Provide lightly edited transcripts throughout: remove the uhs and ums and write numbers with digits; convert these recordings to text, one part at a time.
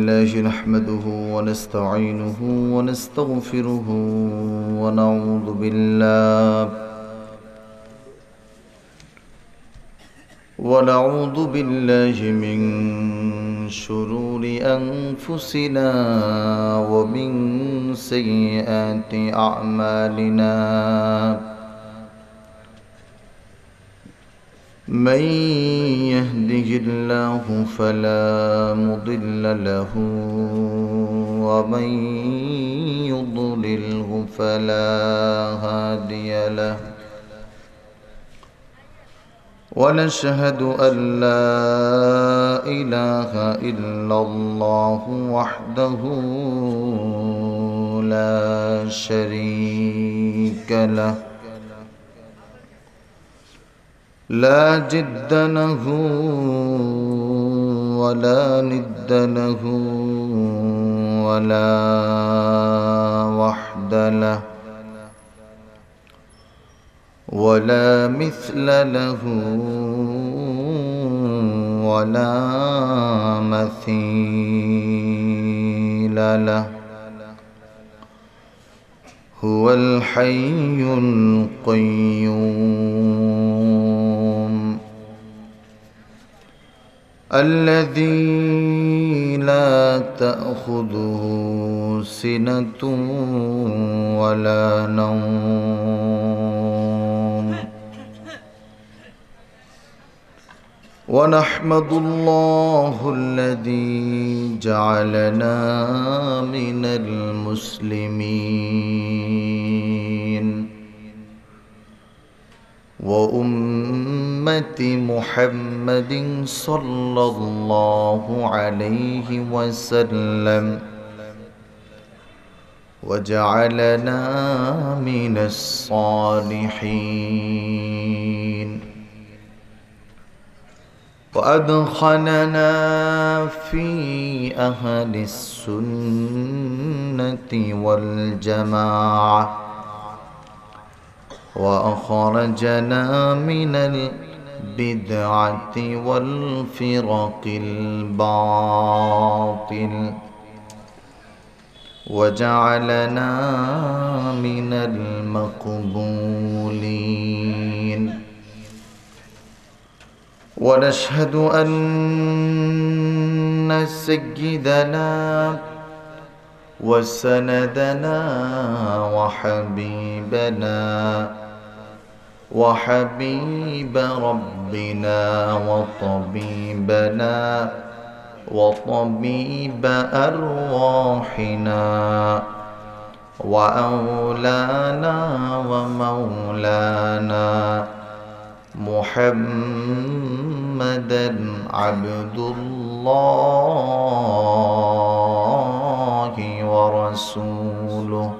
الله نحمده ونستعينه ونستغفره ونعوذ بالله من شرور أنفسنا ومن سيئات أعمالنا. من يهده الله فلا مضل له ومن يضلله فلا هادي له. ونشهد أن لا إله إلا الله وحده لا شريك له لا جد له ولا ند له ولا وحد له ولا مثل له ولا مثيل له. هو الحي القيوم الذي لا تأخذه سنة ولا نوم. ونحمد الله الذي جعلنا من المسلمين وأمة محمد صلى الله عليه وسلم وجعلنا من الصالحين وأدخلنا في أهل السنة والجماعة وأخرجنا من البدعة والفرق الباطل وجعلنا من المقبولين. ونشهد أن سيدنا وسندنا وحبيبنا وحبيب ربنا وطبيبنا وطبيب أرواحنا وأولانا ومولانا محمدا عبد الله ورسوله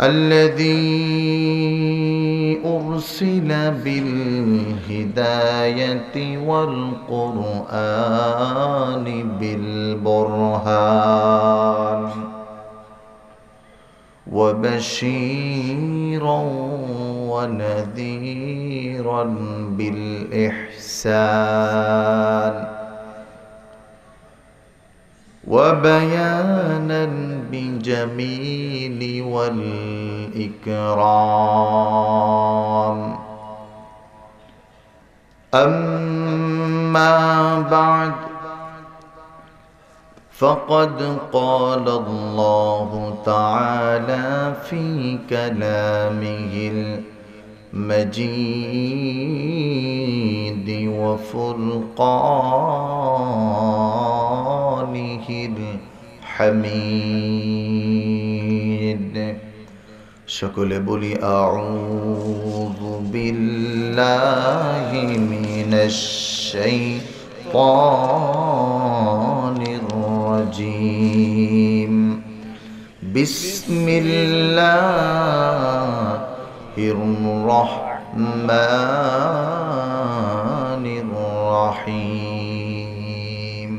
الذي أرسل بالهداية والقرآن بالبرهان وبشيرا ونذيرا بالإحسان وبيانا بالجميل والإكرام. أما بعد فقد قال الله تعالى في كلامه المجيد وفرقانه الحميد. সকলে বলি আউযু বিল্লাহি মিনাশ শাইতানির রাজীম। বিসমিল্লাহির রাহমানির রাহিম।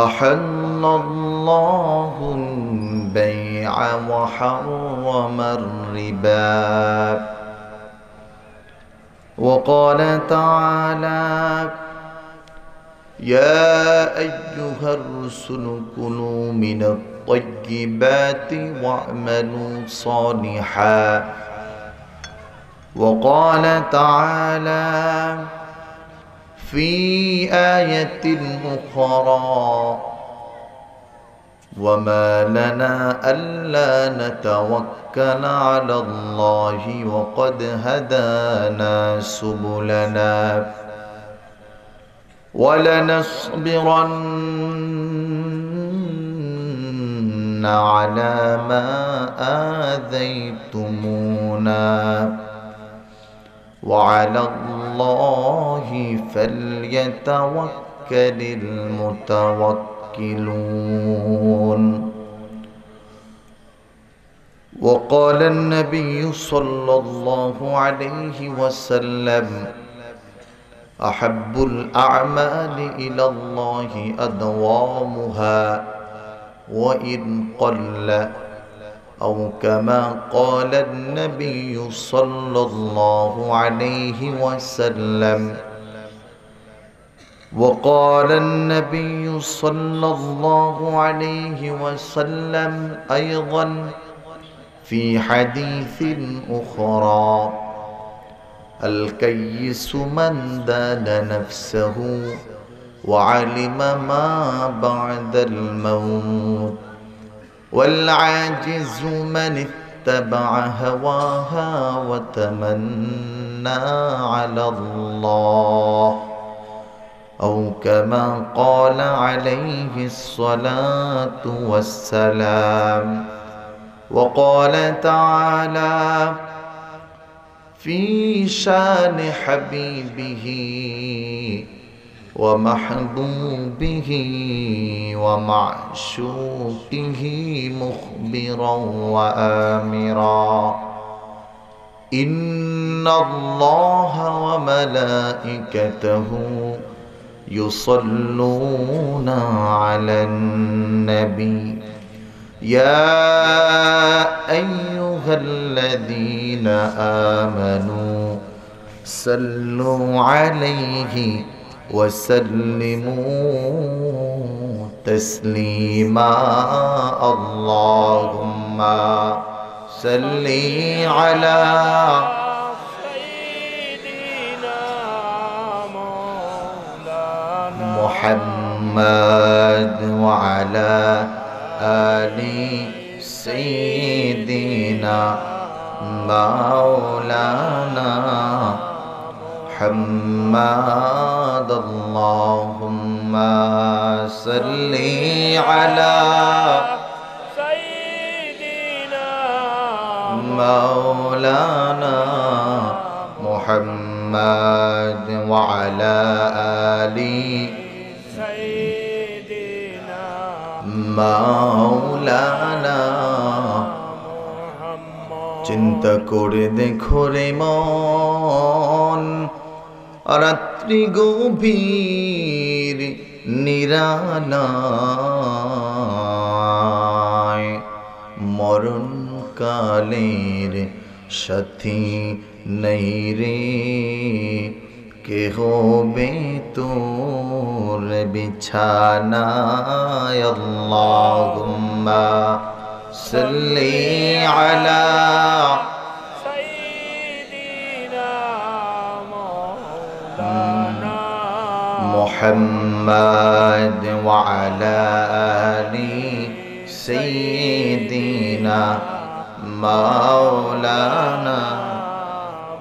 আহাল্লাল্লাহু البيع وحرم الربا وقال تعالى يا أيها الرسل كلوا من الطيبات واعملوا صالحا. وقال تعالى في آية أخرى وما لنا ألا نتوكل على الله وقد هدانا سبلنا ولنصبرن على ما آذيتمونا وعلى الله فليتوكل المتوكلون. وقال النبي صلى الله عليه وسلم أحب الأعمال إلى الله أدوامها وإن قل، أو كما قال النبي صلى الله عليه وسلم. وقال النبي صلى الله عليه وسلم أيضا في حديث أخرى الكيس من دان نفسه وعلم ما بعد الموت، والعاجز من اتبع هواها وتمنى على الله، أو كما قال عليه الصلاة والسلام. وقال تعالى في شان حبيبه ومحبوبه ومعشوقه مخبرا وآمرا إن الله وملائكته يصلون على النبي يا أيها الذين آمنوا صلوا عليه وسلموا تسليما. اللهم صل على سيدنا مولانا محمد وعلى آل سيدنا مولانا محمد. اللهم صل على سيدنا مولانا محمد وعلى آل سيدنا مولانا। চিন্তা করে দেখো রে মন রাত্রি গভীর নিরালায় মরণ কালের সাথী নেই রে কে হবে তোর বিছানায়। আল্লাহুম্মা সাল্লি আলা সাইয়্যিদিনা মাওলানা মুহাম্মদ ওয়া আলা আলি সাইয়্যিদিনা মাওলানা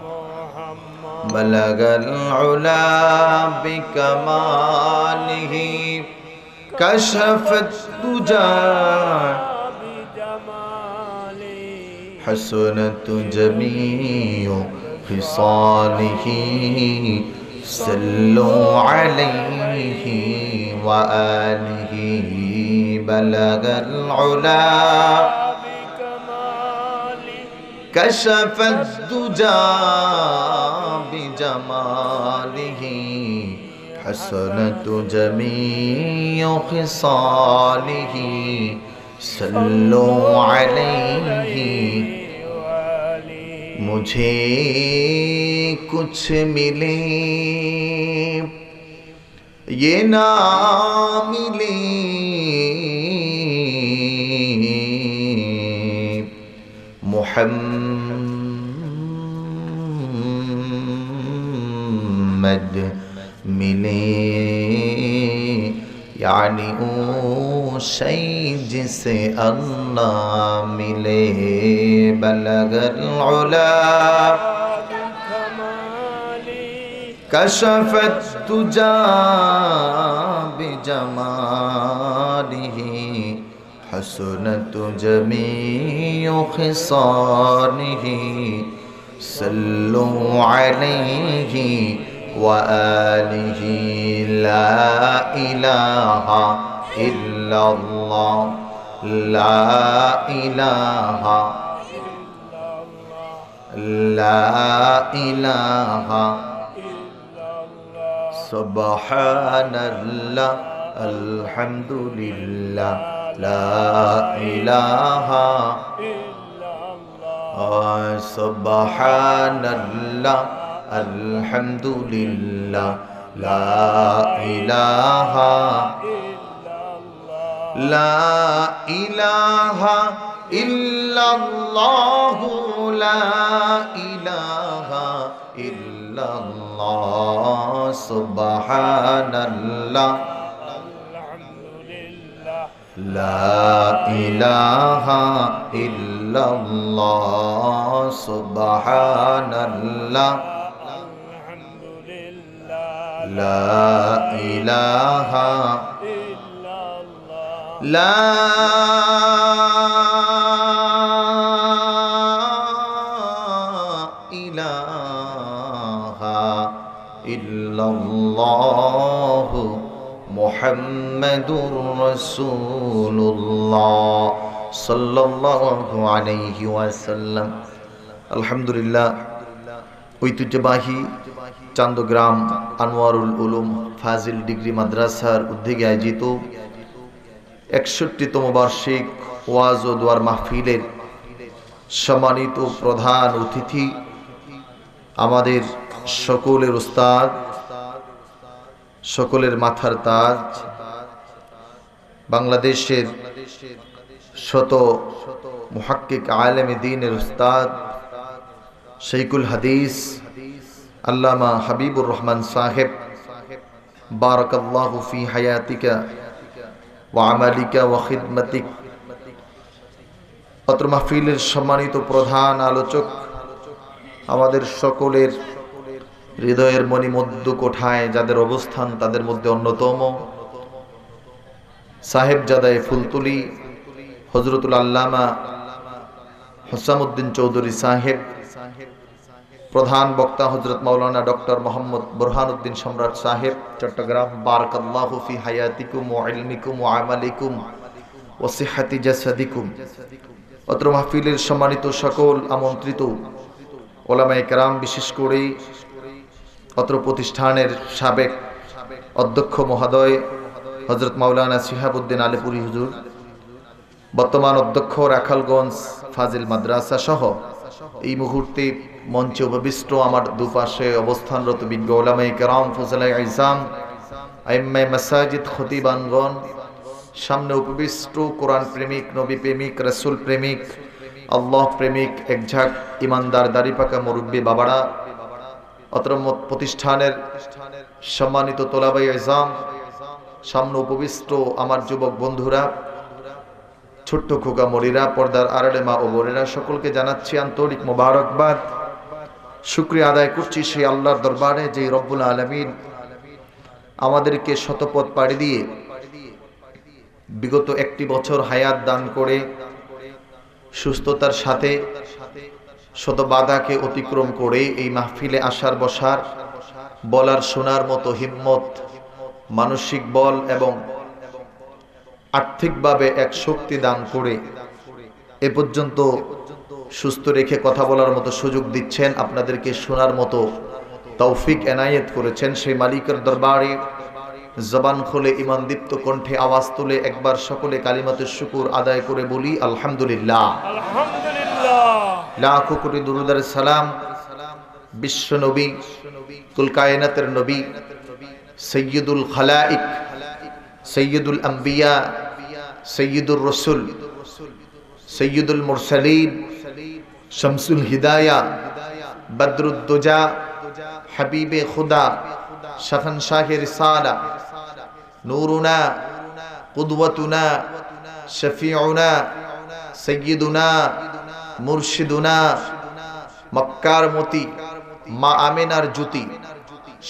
মুহাম্মদ বালাগাল উলা বিকামালিহি কাশাফাত দুজা حسنت جميع خصاله صلوا عليه وآله بلغ العلا كشف الدجى بجماله حسنت جميع خصاله صلوا عليه। मुझे कुछ मिले ये ना मिले मुहम्मद मिले, यानी ओ शै जिसे अल्लाह मिले। बलगल उला कशफत तुजा बिजमालिही, हसनत जमीउ खिसालिही, सल्लु अलैहि व आलिही। ला इलाहा इल्लल्लाह, ला इलाहा, ला इलाहा, सुब्हानल्लाह, अल्हम्दुलिल्लाह, ला इलाहा, सुब्हानल्लाह, अल्हम्दुलिल्लाह, ला इलाहा, ला इलाहा इल्लल्लाह, ला इलाहा इल्लल्लाह, सुब्हानल्लाह, ला इलाहा इल्लल्लाह, सुब्हानल्लाह, ला इलाहा, ला इलाहा इल्लल्लाह, मुहम्मदुर रसूलुल्लाह सल्लल्लाहु अलैहि वसल्लम। अल्हम्दुलिल्लाह, ঐতিহ্যবাহী চান্দগ্রাম আনোয়ারুল উলুম ফাজিল ডিগ্রি মাদ্রাসার উদ্যোগে আয়োজিত ৬১তম বার্ষিক ওয়াজ ও দোয়ার মাহফিলের সম্মানিত প্রধান অতিথি, আমাদের সকলের উস্তাদ, সকলের মাথার তাজ, বাংলাদেশের শত মুহাক্কিক আলেম দ্বীনের উস্তাদ শাইখুল হাদিস আল্লামা হাবিবুর রহমান সাহেব, বারাকাল্লাহু ফি হায়াতিকা ওয়া আমালিকা ওয়া খিদমাতিক। অত্র মাহফিলের সম্মানিত প্রধান আলোচক, আমাদের সকলের হৃদয়ের মণিমধ্য কোঠায় যাদের অবস্থান, তাদের মধ্যে অন্যতম সাহেবজাদায়ে ফুলতুলি হযরতুল আল্লামা হোসাইন চৌধুরী সাহেব, প্রধান বক্তা হযরত মাওলানা ডক্টর মোহাম্মদ বুরহানুদ্দিন সম্রাট সাহেব, চট্টগ্রাম। বারাকাল্লাহু ফি হায়াতিকুম ওয়া ইলমিকুম ওয়া আমালিকুম ওয়া সিহহাতি জাসাদিকুম। অত্র মাহফিলের সম্মানিত সকল আমন্ত্রিত ওলামায়ে কেরাম, বিশেষ করে অত্র প্রতিষ্ঠানের সাবেক অধ্যক্ষ মহোদয় হযরত মাওলানা শিহাবুদ্দিন আলীপুরি হুজুর, বর্তমান অধ্যক্ষ রাখালগঞ্জ ফাজিল মাদ্রাসা সহ এই মুহূর্তে মঞ্চে উপবিষ্ট আমার দুপাশে অবস্থানরত বিজ্ঞ ওলামায়ে কেরাম, ফুজালায়ে ইজাম, আইম্মায়ে মাসাজিদ, খতিবানগণ, সামনে উপবিষ্ট কোরআন প্রেমিক, নবী প্রেমিক, রাসূল প্রেমিক, আল্লাহ প্রেমিক, একঝাক ইমানদার দাড়িপাকা মুরব্বী বাবারা, অত্র প্রতিষ্ঠানের সম্মানিত তোলাবায়ে ইজাম, সামনে উপবিষ্ট আমার যুবক বন্ধুরা, ছোট্ট খোকা মরিরা, পর্দার আড়ালে মা ও বোনেরা, সকলকে জানাচ্ছি আন্তরিক মোবারকবাদ। শুকরিয়া আদায় করছি সেই আল্লাহর দরবারে, যে রব্বুল আলামিন আমাদেরকে শতপথ পাড়ি দিয়ে বিগত একটি বছর হায়াত দান করে সুস্থতার সাথে শত বাধাকে অতিক্রম করে এই মাহফিলে আসার বসার, বলার শোনার মতো হিম্মত, মানসিক বল এবং আর্থিকভাবে এক শক্তি দান করে এ পর্যন্ত সুস্থ রেখে কথা বলার মতো সুযোগ দিচ্ছেন, আপনাদেরকে শোনার মতো তৌফিক এনায়েত করেছেন, সেই মালিকের দরবারে জবান খুলে ইমানদীপ্ত কণ্ঠে আওয়াজ তুলে একবার সকলে কালিমাতুশ শুকুর আদায় করে বলি আলহামদুলিল্লাহ। লাখো কোটি দুরূদ আর সালাম বিশ্ব নবী, কুল কায়নাতের নবী, সৈয়দুল খালাইক, সৈয়দুল আম্বিয়া, সৈয়দুর রসুল, সৈয়দুল মুরসালিন, শামসুল হিদায়া, বদরুদ্দুজা, হাবিবে খুদা, শাহনশাহে রিসালা, নূরুনা, কুদওয়াতুনা, শফিউনা, সৈয়দুনা, মুর্শিদুনা, মক্কার মতি, মা আমিনার জ্যোতি,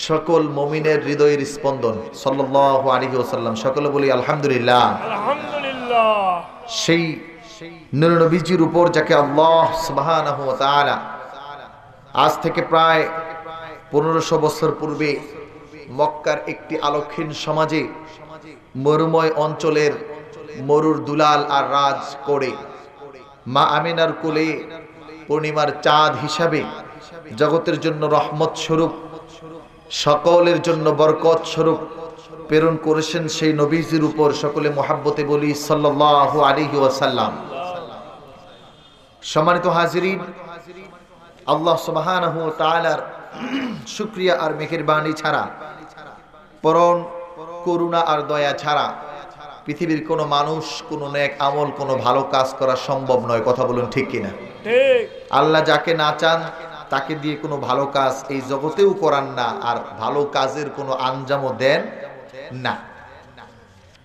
সকল মুমিনের হৃদয়ের স্পন্দন সাল্লাল্লাহু আলাইহি ওয়াসাল্লাম। সকলে বলি আলহামদুলিল্লাহ। আলহামদুলিল্লাহ। সেই নূর নবীজির উপর যাকে আল্লাহ সুবহানাহু ওয়া তাআলা আজ থেকে প্রায় 1500 বছর পূর্বে মক্কার একটি আলোকহীন সমাজে মরুময় অঞ্চলের মরুর দুলাল আর রাজ করে মা আমিনার কোলে পূর্ণিমার চাঁদ হিসাবে জগতের জন্য রহমত স্বরূপ, সকলের জন্য বরকত স্বরূপ প্রেরণ করেছেন সেই নবীজির উপর সকলে মুহাব্বতে বলি সাল্লাল্লাহু আলাইহি ওয়াসাল্লাম। সম্মানিত হাজিরিন, আল্লাহ সুবহানাহু ওয়া তাআলার শুকরিয়া আর মেহেরবানি ছাড়া, পরম করুণা আর দয়া ছাড়া পৃথিবীর কোনো মানুষ, কোনো নেক আমল, কোনো ভালো কাজ করা সম্ভব নয়। কথা বলুন ঠিক কিনা? ঠিক। আল্লাহ যাকে না চান তাকে দিয়ে কোনো ভালো কাজ এই জগতেও করান না, আর ভালো কাজের কোনো আঞ্জামও দেন না।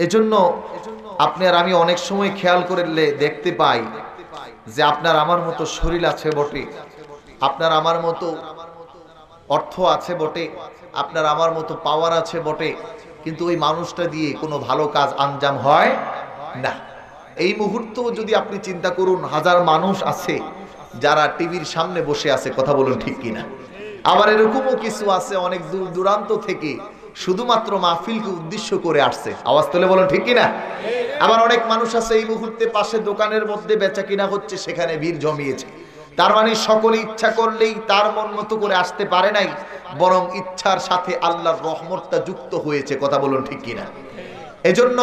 এজন্য আপনি আর আমি অনেক সময় খেয়াল করলে দেখতে পাই যে আপনার আমার মতো শরীর আছে বটে, আপনার আমার মতো অর্থ আছে বটে, আপনার আমার মতো পাওয়ার আছে বটে, কিন্তু ওই মানুষটা দিয়ে কোনো ভালো কাজ আঞ্জাম হয় না। এই মুহূর্তেও যদি আপনি চিন্তা করুন, হাজার মানুষ আছে যারা টিভির সামনে বসে আছে। কথা বলুন ঠিক কিনা? আবার এরকমও কিছু আছে অনেক দূর দূরান্ত থেকে শুধুমাত্র মাহফিলকে উদ্দেশ্য করে আসছে। আওয়াজ তুলে বলুন ঠিক কিনা? আবার অনেক মানুষ আছে এই মুহূর্তে পাশে দোকানের মধ্যে বেচা কিনা হচ্ছে, সেখানে ভিড় জমিয়েছে। তার মানে সকলে ইচ্ছা করলেই তার মন মতো করে আসতে পারে নাই, বরং ইচ্ছার সাথে আল্লাহর রহমতটা যুক্ত হয়েছে। কথা বলুন ঠিক কিনা? এজন্য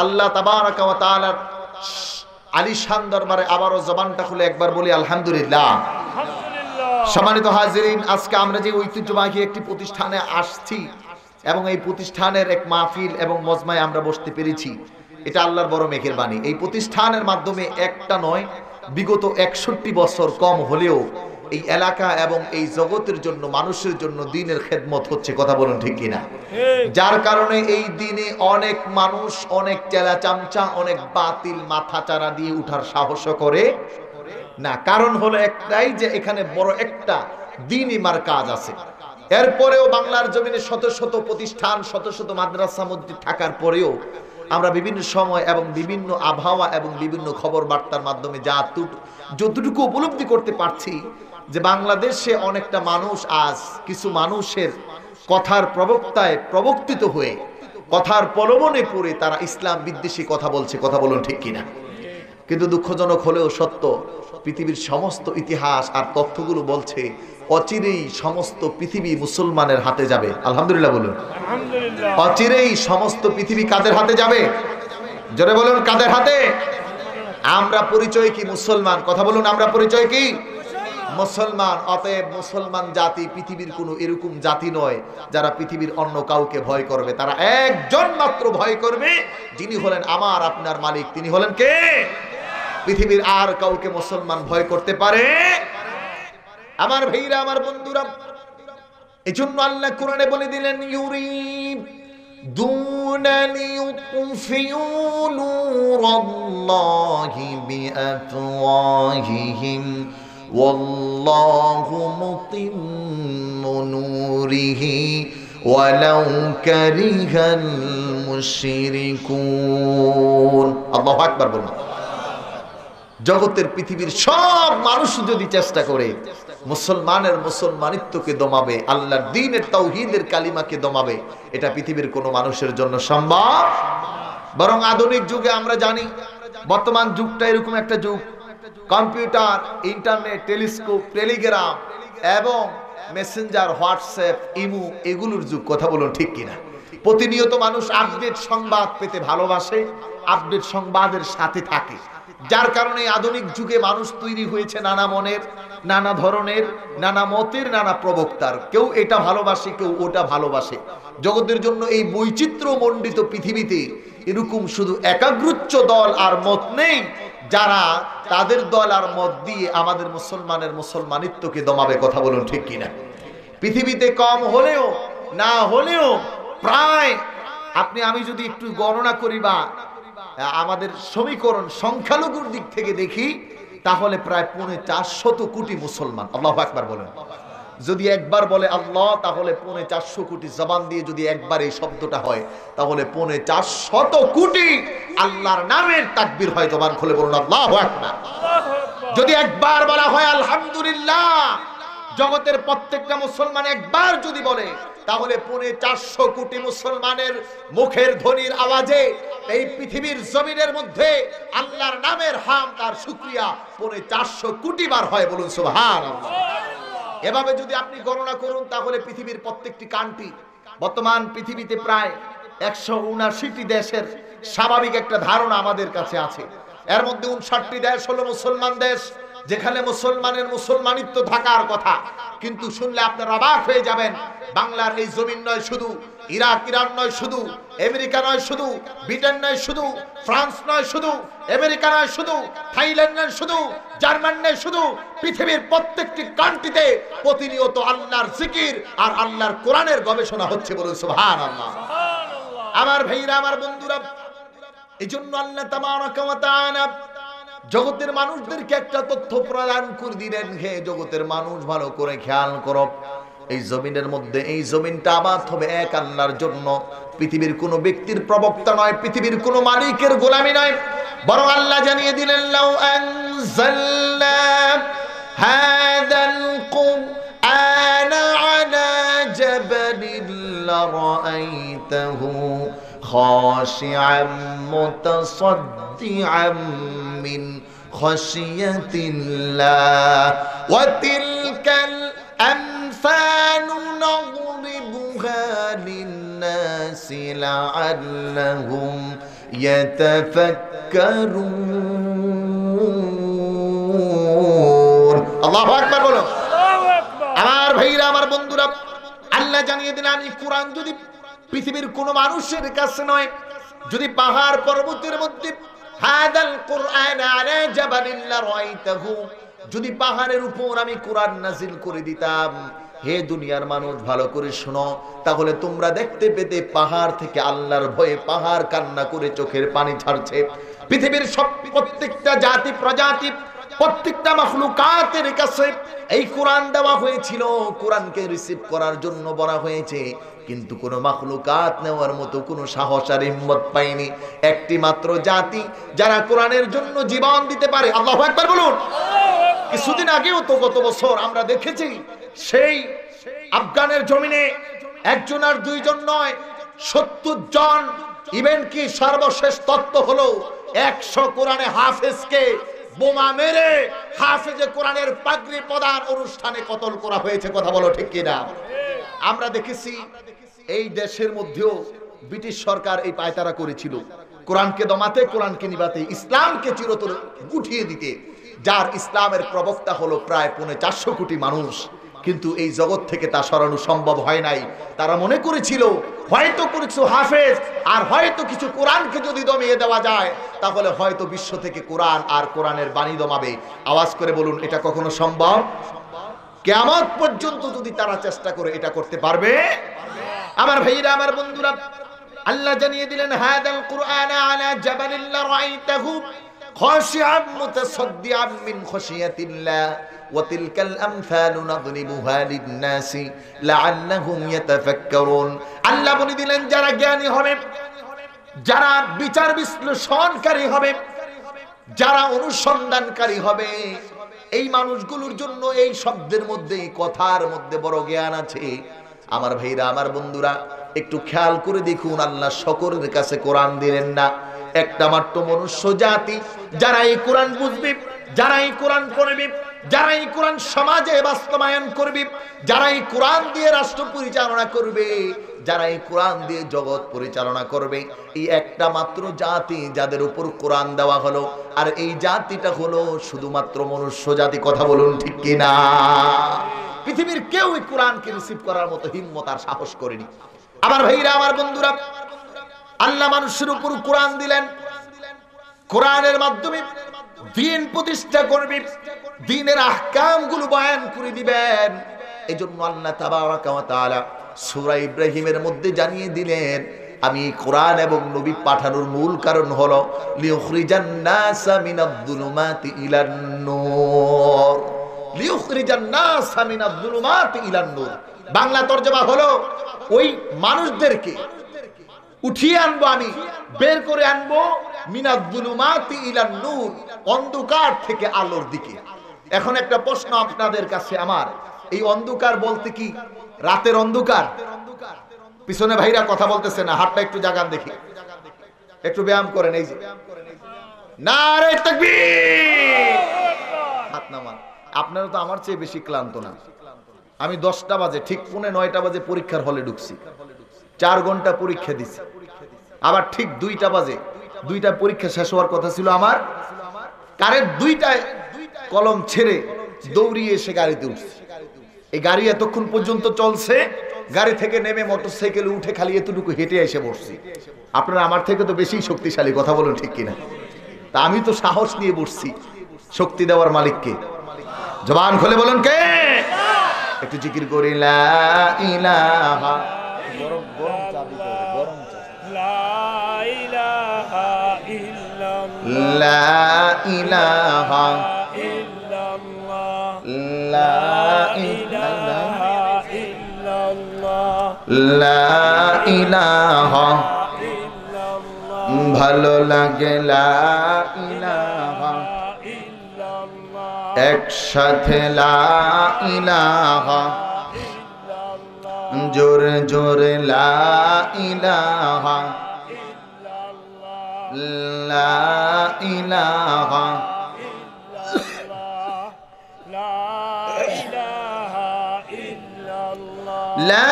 আল্লাহ তাবারাকা ওয়া তাআলার আলিশান দরবারে আবারও জবানটা খুলে একবার বলি আলহামদুলিল্লাহ। সম্মানিত হাজিরিন, আজকে আমরা যে ঐতিহ্যবাহী একটি প্রতিষ্ঠানে আসছি এবং এই প্রতিষ্ঠানের এক মাহফিল এবং মজমায় আমরা বসতে পেরেছি, এটা আল্লাহর বড় মেহেরবানি। এই প্রতিষ্ঠানের মাধ্যমে একটা নয়, বিগত 61 বছর কম হলেও এই এলাকা এবং এই জগতের জন্য, মানুষের জন্য দ্বীনের খেদমত হচ্ছে। কথা বলুন ঠিক কিনা? যার কারণে এই দিনে অনেক মানুষ, অনেক চেলা চামচা, অনেক বাতিল মাথা চারা দিয়ে উঠার সাহস করে না। কারণ হলো একটাই, যে এখানে বড় একটা দ্বীনি মারকাজ আছে। এরপরেও বাংলার জমিনে শত শত প্রতিষ্ঠান, শত শত মাদ্রাসা মসজিদ থাকার পরেও আমরা বিভিন্ন সময় এবং বিভিন্ন আবহাওয়া এবং বিভিন্ন খবর বার্তার মাধ্যমে যতটুকু উপলব্ধি করতে পারছি যে বাংলাদেশে অনেকটা মানুষ আজ কিছু মানুষের কথার প্রবক্তায় প্রবর্তিত হয়ে, কথার প্রলোভনে পড়ে তারা ইসলাম বিদ্বেষী কথা বলছে। কথা বলুন ঠিক কিনা? কিন্তু দুঃখজনক হলেও সত্য, পৃথিবীর সমস্ত ইতিহাস আর তথ্যগুলো বলছে অচিরেই সমস্ত পৃথিবী মুসলমানের হাতে যাবে। আলহামদুলিল্লাহ বলুন। অচিরেই সমস্ত পৃথিবী কাদের হাতে যাবে? জোরে বলুন, কাদের হাতে? আমরা পরিচয় কি? মুসলমান। কথা বলুন, আমরা পরিচয় কি? মুসলমান। অতএব মুসলমান জাতি পৃথিবীর কোনো এরকম জাতি নয় যারা পৃথিবীর অন্য কাউকে ভয় করবে। তারা একজন মাত্র ভয় করবে, যিনি হলেন আমার আপনার মালিক। তিনি হলেন কে? পৃথিবীর আর কাউকে মুসলমান ভয় করতে পারে? আমার ভাইরা, আমার বন্ধুরা, এই জন্য আল্লাহ কোরআনে বলে দিলেন, ইউরিদুনান ইউতফিউ নূরাল্লাহি বিআফওয়াহিহিম ওয়াল্লাহু মুতিম্মু নূরিহি ওয়ালাউ কারিহাল মুশরিকুন। আল্লাহু আকবার বলুন। জগতের পৃথিবীর সব মানুষ যদি চেষ্টা করে মুসলমানের মুসলমানিত্বকে দমাবে, আল্লাহর দ্বীনের তাওহীদের কালিমাকে দমাবে, এটা পৃথিবীর কোনো মানুষের জন্য সম্ভব। বরং আধুনিক যুগে আমরা জানি, বর্তমান যুগটা এরকম একটা যুগ, কম্পিউটার, ইন্টারনেট, টেলিস্কোপ, টেলিগ্রাম এবং মেসেঞ্জার, হোয়াটসঅ্যাপ, ইমো, এগুলোর যুগ। কথা বলুন ঠিক কিনা? প্রতিনিয়ত মানুষ আপডেট সংবাদ পেতে ভালোবাসে, আপডেট সংবাদের সাথে থাকে। যার কারণে আধুনিক যুগে মানুষ তৈরি হয়েছে নানা মনের, নানা ধরনের, নানা মতের, নানা প্রবক্তার। কেউ এটা ভালোবাসে, কেউ ওটা ভালোবাসে। জগতের জন্য এই বৈচিত্র্য মণ্ডিত পৃথিবীতে এরকম শুধু একাগ্রুচ্চ দল আর মত নেই যারা তাদের দল আর মত দিয়ে আমাদের মুসলমানের মুসলমানিত্বকে দমাবে। কথা বলুন ঠিক কিনা? পৃথিবীতে কম হলেও না হলেও প্রায় আমি যদি একটু গণনা করি বা আমাদের সমীকরণ সংখ্যালঘুর দিক থেকে দেখি, তাহলে প্রায় 450 কোটি মুসলমান। আল্লাহু আকবার বলেন। যদি একবার বলে আল্লাহ, তাহলে 450 কোটি। জবান দিয়ে যদি একবার এই শব্দটা হয়, তাহলে 450 কোটি আল্লাহর নামের তাকবীর হয়। জবান খুলে বলুন আল্লাহু আকবার। যদি একবার বলা হয় আলহামদুলিল্লাহ, জগতের প্রত্যেকটা মুসলমান একবার যদি বলে, তাহলে 450 কোটি মুসলমানের মুখের ধ্বনির আওয়াজে এই পৃথিবীর জমিনের মধ্যে আল্লাহর নামের হামদ আর শুকরিয়া 450 কোটি বার হয়। বলুন সুবহানাল্লাহ। এভাবে যদি আপনি গণনা করুন, তাহলে পৃথিবীর প্রত্যেকটি কান্ট্রি, বর্তমান পৃথিবীতে প্রায় 179টি দেশের স্বাভাবিক একটা ধারণা আমাদের কাছে আছে। এর মধ্যে 59টি দেশ হলো মুসলমান দেশ, যেখানে মুসলমানের মুসলমানিত্ব থাকার কথা। কিন্তু শুনলে আপনারা অবাক হয়ে যাবেন, বাংলার এই জমিন নয় শুধু, ইরাক ইরান নয় শুধু, আমেরিকা নয় শুধু, ব্রিটেন নয় শুধু, ফ্রান্স নয় শুধু, আমেরিকা নয় শুধু, থাইল্যান্ড নয় শুধু, জার্মান নয় শুধু, পৃথিবীর প্রত্যেকটি কান্ট্রিতে প্রতিনিয়ত আল্লাহর জিকির আর আল্লাহর কোরআনের গবেষণা হচ্ছে। বলুন সুবহানাল্লাহ। আমার ভাইরা, আমার বন্ধুরা, এজন্য আল্লাহ তাবারাকা ওয়া তাআলা জগতের মানুষদেরকে একটা তথ্য প্রদান করে দিলেন। হে জগতের মানুষ, ভালো করে খেয়াল করো, এই জমিনের মধ্যে এই জমিনটা আবাদ হবে এক আল্লাহর জন্য। পৃথিবীর কোনো ব্যক্তির প্রবক্তা নয়, পৃথিবীর কোনো মালিকের গোলামি নয়, বরং আল্লাহ জানিয়ে দিলেন লাউ আনজালনা হাযাল কুরআনা আলা জাবালিন লারাআইতাহু খাশিআম মুতাসাদ্দিআম মিন খাশিয়াতিল্লাহ ওয়া তিলকাল আমসালু নদরিবুহা লিন-নাসি লাআল্লাহুম ইয়াতাফাক্কারুন। আল্লাহু আকবার বলো। আমার ভাইরা, আমার বন্ধুরা, আল্লাহ জানিয়ে দিলেন আমি কোরআন যদি পৃথিবীর কোন মানুষের কাছে নয়, যদি পাহাড় পর্বতের মধ্যে হাদাল কুরআন আলা জাবালিন লারাইতাহু, যদি পাহাড়ের উপর আমি কোরআন নাজিল করে দিতাম, হে দুনিয়ার মানুষ ভালো করে শোনো, তাহলে তোমরা দেখতে পেতে পাহাড় থেকে আল্লাহর ভয়ে পাহাড় কান্না করে চোখের পানি ছাড়ছে। পৃথিবীর সব প্রত্যেকটা জাতি প্রজাতি, প্রত্যেকটা মাখলুকাতের কাছে এই কোরআন দেওয়া হয়েছিল, কোরআনকে রিসিভ করার জন্য বলা হয়েছে, কিন্তু কোন মাখলুকাত নেওয়ার মতো কোনো সাহস আর হিম্মত পায়নি। একটি মাত্র জাতি যারা কোরআনের জন্য জীবন দিতে পারে। আল্লাহু আকবার বলুন। কিছুদিন আগেও তো, গত বছর আমরা দেখেছি, সেই আফগানের জমিনে একজন আর দুইজন নয়, 70 জন। ইভেন কি সর্বশেষ তত্ত্ব হলো 100 কোরআনে হাফেজকে বোমা মেরে হাফেজে কোরআনের পাগড়ি প্রদান অনুষ্ঠানে কতল করা হয়েছে। কথা বলো ঠিক কিনা? আমরা দেখেছি এই দেশের মধ্যেও ব্রিটিশ সরকার এই পায়তারা করেছিল কোরআনকে দমাতে, কোরআনকে নিবাতে, ইসলামকে চিরতরে গুটিয়ে দিতে, যার ইসলামের প্রবক্তা হলো প্রায় 450 কোটি মানুষ। কিন্তু এই জগৎ থেকে তা সরানো সম্ভব হয় নাই। তারা মনে করেছিল হয়তো কিছু হাফেজ আর হয়তো কিছু কোরআনকে যদি দমিয়ে দেওয়া যায়, তাহলে হয়তো বিশ্ব থেকে কোরআন আর কোরআনের বাণী দমাবে। আওয়াজ করে বলুন, এটা কখনো সম্ভব? কিয়ামত পর্যন্ত যদি তারা চেষ্টা করে, এটা করতে পারবে? আমার ভাইরা, আমার বন্ধুরা, আল্লাহ জানিয়ে দিলেন হাদাল কুরআন আলা জাবালিন লারাইতাহু খাশিআম মুতাসাদ্দিআম মিন খাশিয়াতিল্লাহ ওয়া তিলকাল আমসালু নাদরিবুহা লিন-নাসি লাআল্লাহুম ইয়াতাফাক্কারুন। আল্লাহ বলে দিলেন যারা জ্ঞানী হবে, যারা বিচার বিশ্লেষণকারী হবে, যারা অনুসন্ধানকারী হবে, এই মানুষগুলোর জন্য এই শব্দের মধ্যে, এই কথার মধ্যে বড় জ্ঞান আছে। আমার ভাইরা, আমার বন্ধুরা, একটু খেয়াল করে দেখুন, আল্লাহ সকলের কাছে কোরআন দিলেন না। একটা মাত্র মনুষ্য জাতি যারা এই কোরআন বুঝবে, যারা এই কোরআন পড়বে, যারা এই কোরআন সমাজে বাস্তবায়ন করবে, যারা এই কোরআন দিয়ে রাষ্ট্র পরিচালনা করবে, যারা এই কোরআন দিয়ে জগৎ পরিচালনা করবে, এই একটা মাত্র জাতি যাদের উপর কোরআন দেওয়া হলো, আর এই জাতিটা হলো শুধুমাত্র মনুষ্য জাতি। কথা বলুন ঠিক কিনা? পৃথিবীর কেউ এই কোরআনকে রিসিভ করার মতো হিম্মত আর সাহস করেনি। আমার ভাইরা, আমার বন্ধুরা, আল্লাহ মানুষের উপর কোরআন দিলেন, কোরআনের মাধ্যমে দ্বীন প্রতিষ্ঠা করবে, দ্বীনের আহকাম গুলো বয়ান করে দিবেন। এজন্য আল্লাহ তাবারাকা ওয়া তাআলা সূরা ইব্রাহিমের মধ্যে জানিয়ে দিলেন, আমি কোরআন এবং নবী পাঠানোর মূল কারণ হলো লিউখরিজান নাসা মিনাদ যুলুমাতি ইলান নূর। লিউখরিজান নাসা মিনাদ যুলুমাতি ইলান নূর, বাংলা তরজমা হলো ওই মানুষদেরকে উঠিয়ে আনবো, আমি বের করে আনবো মিনাদ যুলুমাতি ইলান নূর, অন্ধকার থেকে আলোর দিকে। এখন একটা প্রশ্ন আপনাদের কাছে আমার, এই অন্ধকার বলতে কি রাতের অন্ধকার? পিছনে ভাইরা কথা বলতেছে না, হাতটা একটু জাগান দেখি, একটু ব্যায়াম করেন। এই যে নারে তাকবীর, হাত নামান। আপনারা তো আমার চেয়ে বেশি ক্লান্ত না। আমি 10টা বাজে, ঠিক 9:45 বাজে পরীক্ষার হলে ঢুকছি, 4 ঘন্টা পরীক্ষা দিছি। আবার ঠিক 2টা বাজে, 2টা পরীক্ষা শেষ হওয়ার কথা ছিল আমার, কারেন্ট 2টায় কলম ছেড়ে দৌড়িয়ে এসে গাড়িতে উঠছি। এই গাড়ি এতক্ষণ পর্যন্ত চলছে, গাড়ি থেকে নেমে মোটরসাইকেলে উঠে খালি এতটুকু হেঁটে এসে বসছি। আপনারা আমার থেকে তো বেশি শক্তিশালী, কথা বলুন ঠিক কিনা? তা আমি তো সাহস নিয়ে বসছি। শক্তি দেওয়ার মালিককে, জবান খুলে বলুন কে? একটু জিকির করি, লা ইলাহা, গরম গরম চা দিতে হবে, গরম চা। লা ইলাহা ইল্লাল্লাহ, লা ইলাহা ইল্লাল্লাহ, লা ইলাহা ইল্লাল্লাহ, লা ইলাহা ইল্লাল্লাহ। ভালো লাগে লা ইলাহা ইল্লাল্লাহ, একসাথে লা ইলাহা, জোরে জোরে লা ইলাহা, লা ইলাহা, লা ইলাহা ইল্লাল্লাহ, লা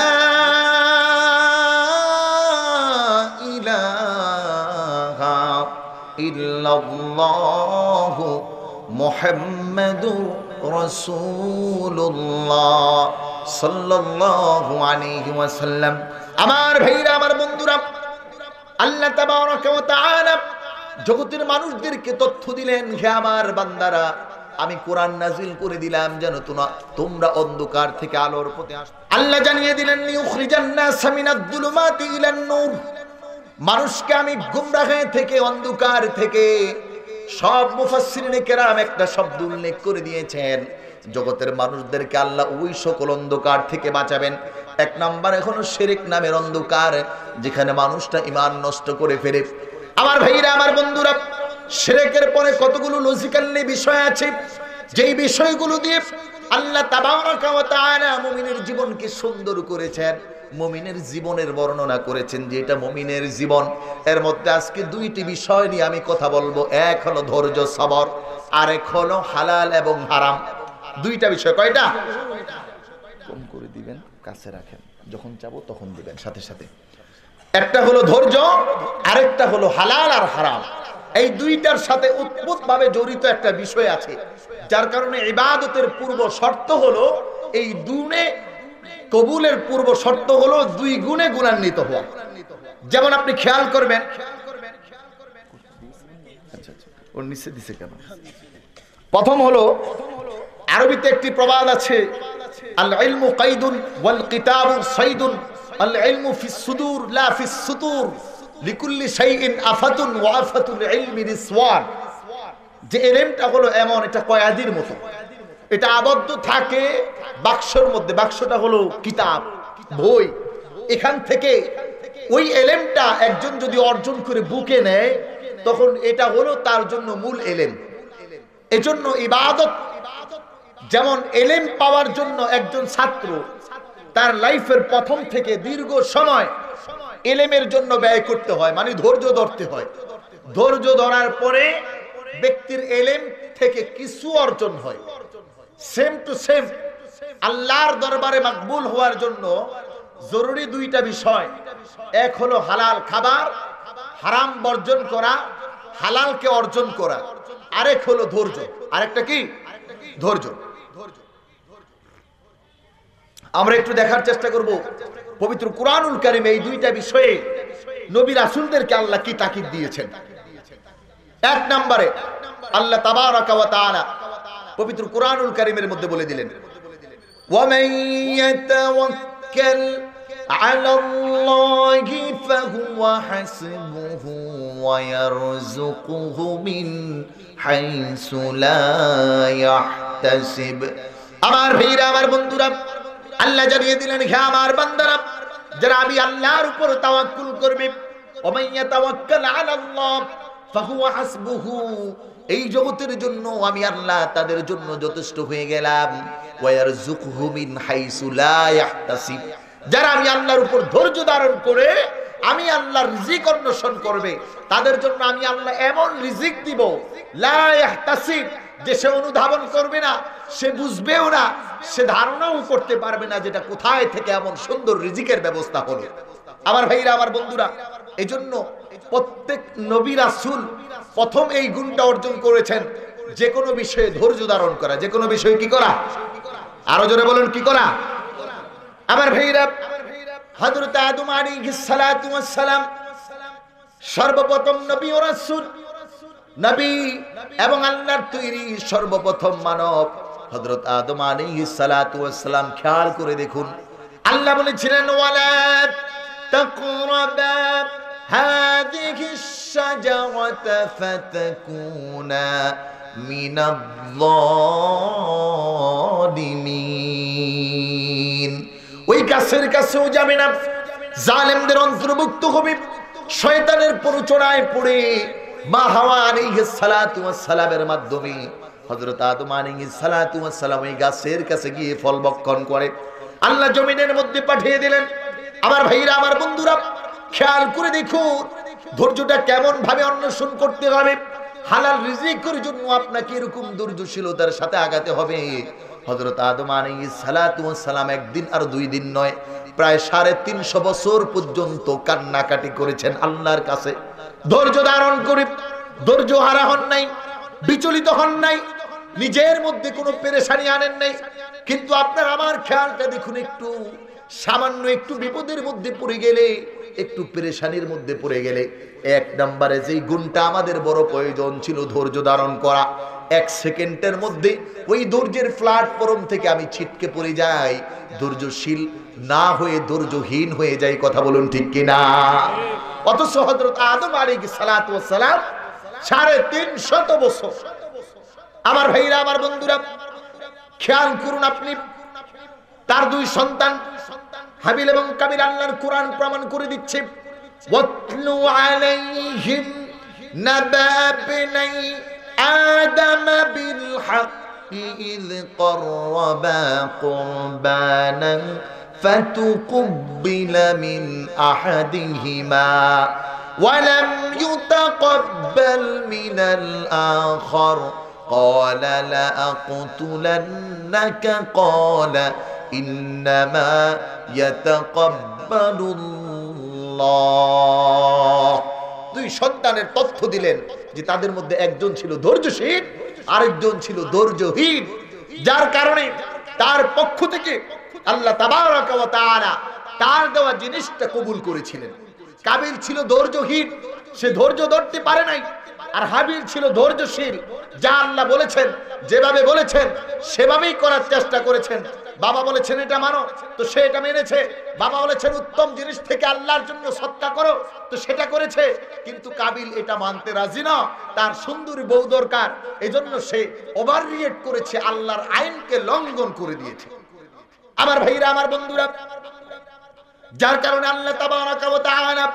ইলাহা ইল্লাল্লাহ মুহাম্মাদুর রাসূলুল্লাহ সাল্লাল্লাহু আলাইহি ওয়াসাল্লাম। আমার ভাইরা, আমার বন্ধুরা, আল্লাহ তাবারাকা ওয়া তাআলা জগতের মানুষদেরকে তথ্য দিলেন, হে আমার বান্দারা, আমি কোরআন নাজিল করে দিলাম যেন তোমরা অন্ধকার থেকে আলোর পথে আসো। আল্লাহ জানিয়ে দিলেন, লিউখরিজান নাসা মিনাদ যুলুমাতি ইলান নূর, মানুষকে আমি গুমরাহি থেকে, অন্ধকার থেকে। সব মুফাসসিরিনে কেরাম একটা শব্দ উল্লেখ করে দিয়েছেন, জগতের মানুষদেরকে আল্লাহ ওই সকল অন্ধকার থেকে বাঁচাবেন। 1 নাম্বার এখনো শিরক নামের অন্ধকার, যেখানে মানুষটা ঈমান নষ্ট করে ফেলে। আমার ভাইরা, আমার বন্ধুরা, শিরকের পরে কতগুলো লজিক্যালি বিষয় আছে, যেই বিষয়গুলো দিয়ে আল্লাহ তাবারাকা ওয়া তাআলা মুমিনের জীবনকে সুন্দর করেছেন, মুমিনের জীবনের বর্ণনা করেছেন যে এটা মুমিনের জীবন। এর মধ্যে আজকে 2টি বিষয় নিয়ে আমি কথা বলবো। এক হলো ধৈর্য সবর, আর এক হলো হালাল এবং হারাম। 2টা বিষয়। কয়টা? কম করে দিবেন, কাছে রাখেন, যখন চাবো তখন দিবেন সাথে সাথে। একটা হলো ধৈর্য, আরেকটা হলো হালাল আর হারাম। এই 2টার সাথে উৎপত্তিভাবে জড়িত একটা বিষয় আছে, যার কারণে ইবাদতের পূর্ব শর্ত হলো, এই দুনে কবুলের পূর্ব শর্ত হলো 2 গুণে গুণান্বিত হওয়া। যেমন আপনি খেয়াল করবেন, আচ্ছা আচ্ছা, ওর নিচে দিছে কেন? প্রথম হলো, আরবিতে একটি প্রবাদ আছে, আল ইলমু কাইদুন ওয়াল কিতাবু সাইদুন, আল ইলমু ফিস সুদুর লা ফিস সুতুর, লিকুল্লি শাইইন আফাতুন ওয়া আফাতুল ইলমি রিসওয়ান। যে ইলমটা হলো এমন, এটা কয়াদির মতো, এটা আবদ্ধ থাকে বাক্সের মধ্যে। বাক্সটা হলো কিতাব, বই। এখান থেকে ওই ইলমটা একজন যদি অর্জন করে বুকে নেয়, তখন এটা হলো তার জন্য মূল ইলম। এজন্য ইবাদত, যেমন ইলম পাওয়ার জন্য একজন ছাত্র তার লাইফের প্রথম থেকে দীর্ঘ সময় ইলমের জন্য ব্যয় করতে হয়, মানে ধৈর্য ধরতে হয়। ধৈর্য ধরার পরে ব্যক্তির ইলম থেকে কিছু অর্জন হয়। সেম টু সেম আল্লাহর দরবারে মাকবুল হওয়ার জন্য জরুরি দুইটা বিষয়। এক হলো হালাল খাবার, হারাম বর্জন করা, হালালকে অর্জন করা। আরেক হলো ধৈর্য। আরেকটা কি? ধৈর্য। আমরা একটু দেখার চেষ্টা করব পবিত্র কুরআনুল কারীমে এই দুইটা বিষয়ে নবী রাসূলদেরকে আল্লাহ কি তাকিদ দিয়েছেন। এক নম্বরে আল্লাহ তাবারাকা ওয়া তাআলা পবিত্র কুরআনুল কারীমের মধ্যে বলে দিলেন, ওয়া মান ইয়াতাওয়াক্কাল আলাল্লাহি ফাহুয়া হাসবুহু ওয়া ইয়ারযুকুহু মিন হাইসু লা ইয়াহতাসিব। আমার ভাইরা, আমার বন্ধুরা, আল্লাহ জানিয়ে দিলেন, হে আমার বান্দারা, যারা আমি আল্লাহর উপর তাওয়াক্কুল করবে, ওয়া মান ইয়াতাওয়াক্কাল আলাল্লাহ ফাহুয়া হাসবুহু, এই জগতের জন্য আমি আল্লাহ তাদের জন্য যথেষ্ট হয়ে গেলাম। ওয়া ইয়ারযুকুহু মিন হাইসু লা ইয়াহতাসিব, যারা আমি আল্লাহর উপর ধৈর্য ধারণ করে আমি আল্লাহর রিজিক অন্বেষণ করবে, তাদের জন্য আমি আল্লাহ এমন রিজিক দিব, লা ইয়াহতাসিব, যে সে অনুধাবন করবে না, সে বুঝবেও না, সে ধারণাও করতে পারবে না যেটা কোথায় থেকে এমন সুন্দর রিজিকের ব্যবস্থা হলো। আমার ভাইরা, আমার বন্ধুরা, এজন্য প্রত্যেক নবী রাসূল প্রথম এই গুণটা অর্জন করেছেন, যে কোনো বিষয়ে ধৈর্য ধারণ করা। যে কোনো বিষয়ে কি করা? আরো জোরে বলুন, কি করা? আমার ভাইরা, হযরত আদম আলাইহিস সালাতু ওয়াস সালাম সর্বপ্রথম নবী ও রাসূল, নবী এবং আল্লাহর তৈরি সর্বপ্রথম মানব হযরত আদম আলাইহিস সালাতু ওয়াস সালাম। খেয়াল করে দেখুন, আল্লাহ বলেছিলেন, ওয়ালা তাকরাবা হাযিহিশ শাজারাতা ফাতাকুনা মিনাল যালিমিন। ওই গাছের কাছেও যাবে না, জালেমদের অন্তর্ভুক্ত হবে। শয়তানের প্ররোচনায় পড়ে মা হাওয়া আলাইহিস সালাতু ওয়াস সালামের মাধ্যমে হযরত আদম আলাইহিস সালাতু ওয়াস সালাম এই গাছের কাছে গিয়ে ফল ভক্ষণ করে আল্লাহ জমিনের মধ্যে পাঠিয়ে দিলেন। আমার ভাইরা, আমার বন্ধুরা, খেয়াল করে দেখুন ধৈর্যটা কেমন ভাবে অন্বেষণ করতে হবে। হালাল রিজিকের জন্য আপনাকে এরকম ধৈর্যশীলতার সাথে আগাতে হবে। হযরত আদম আলাইহিস সালাতু ওয়াস সালাম একদিন আর দুই দিন নয়, প্রায় 350 বছর পর্যন্ত কান্নাকাটি করেছেন আল্লাহর কাছে। ধৈর্য ধারণ করে ধৈর্য হারা হন নাই, বিচলিত হন নাই, নিজের মধ্যে কোনো পেরেশানি আনেন নাই। কিন্তু আপনার আমার খেয়ালটা দেখুন, একটু সামান্য একটু বিপদের মধ্যে পড়ে গেলে, একটু পেরেশানির মধ্যে পড়ে গেলে, এক নম্বরে যেই গুণটা আমাদের বড় প্রয়োজন ছিল ধৈর্য ধারণ করা, 1 সেকেন্ডের মধ্যে ওই ধৈর্যের প্ল্যাটফর্ম থেকে আমি ছিটকে পড়ে যাই, ধৈর্যশীল না হয়ে ধৈর্যহীন হয়ে যাই। কথা বলুন, ঠিক কিনা? অথচ হযরত আদম আলাইহিস সালাতু ওয়াস সালাম 350 বছর। আমার ভাইরা, আমার বন্ধুরা, খেয়াল করুন, আপনি তার 2 সন্তান হাবিল এবং কাবিল, আল্লাহর কোরআন প্রমাণ করে দিচ্ছে, ওয়াতলু আলাইহিম নাবা বিনাই আদম বিল হাক্কি ইয ক্বাররাবা কুরবানান ফাতুকুব্বিলা মিন আহাদিহিমা ওয়া লাম ইউতাকাব্বাল মিনাল আখার قال لأقتلنك قال إنما يتقبل الله। 2 সন্তানের তথ্য দিলেন যে তাদের মধ্যে একজন ছিল ধৈর্যশীল, আরেকজন ছিল ধৈর্যহীন, যার কারণে তার পক্ষ থেকে আল্লাহ তাবারাকা ওয়া তাআলা তার দেওয়া জিনিসটা কবুল করেছিলেন। কাবিল ছিল ধৈর্যহীন, সে ধৈর্য ধরতে পারে নাই। আর হাবিল ছিল ধৈর্যশীল, যা আল্লাহ বলেছেন, যেভাবে বলেছেন সেভাবেই করার চেষ্টা করেছেন। বাবা বলেছেন এটা মানো, তো সে এটা মেনেছে। বাবা বলেছেন উত্তম জিনিস থেকে আল্লাহর জন্য সদকা করো, তো সেটা করেছে। কিন্তু কাবিল এটা মানতে রাজি না, তার সুন্দরী বউ দরকার, এজন্য সে ওভার রিয়েক্ট করেছে, আল্লাহর আইনকে লঙ্ঘন করে দিয়েছে। আমার ভাইরা, আমার বন্ধুরা, যার কারণে আল্লাহ তাবারাকা ওয়া তাআলা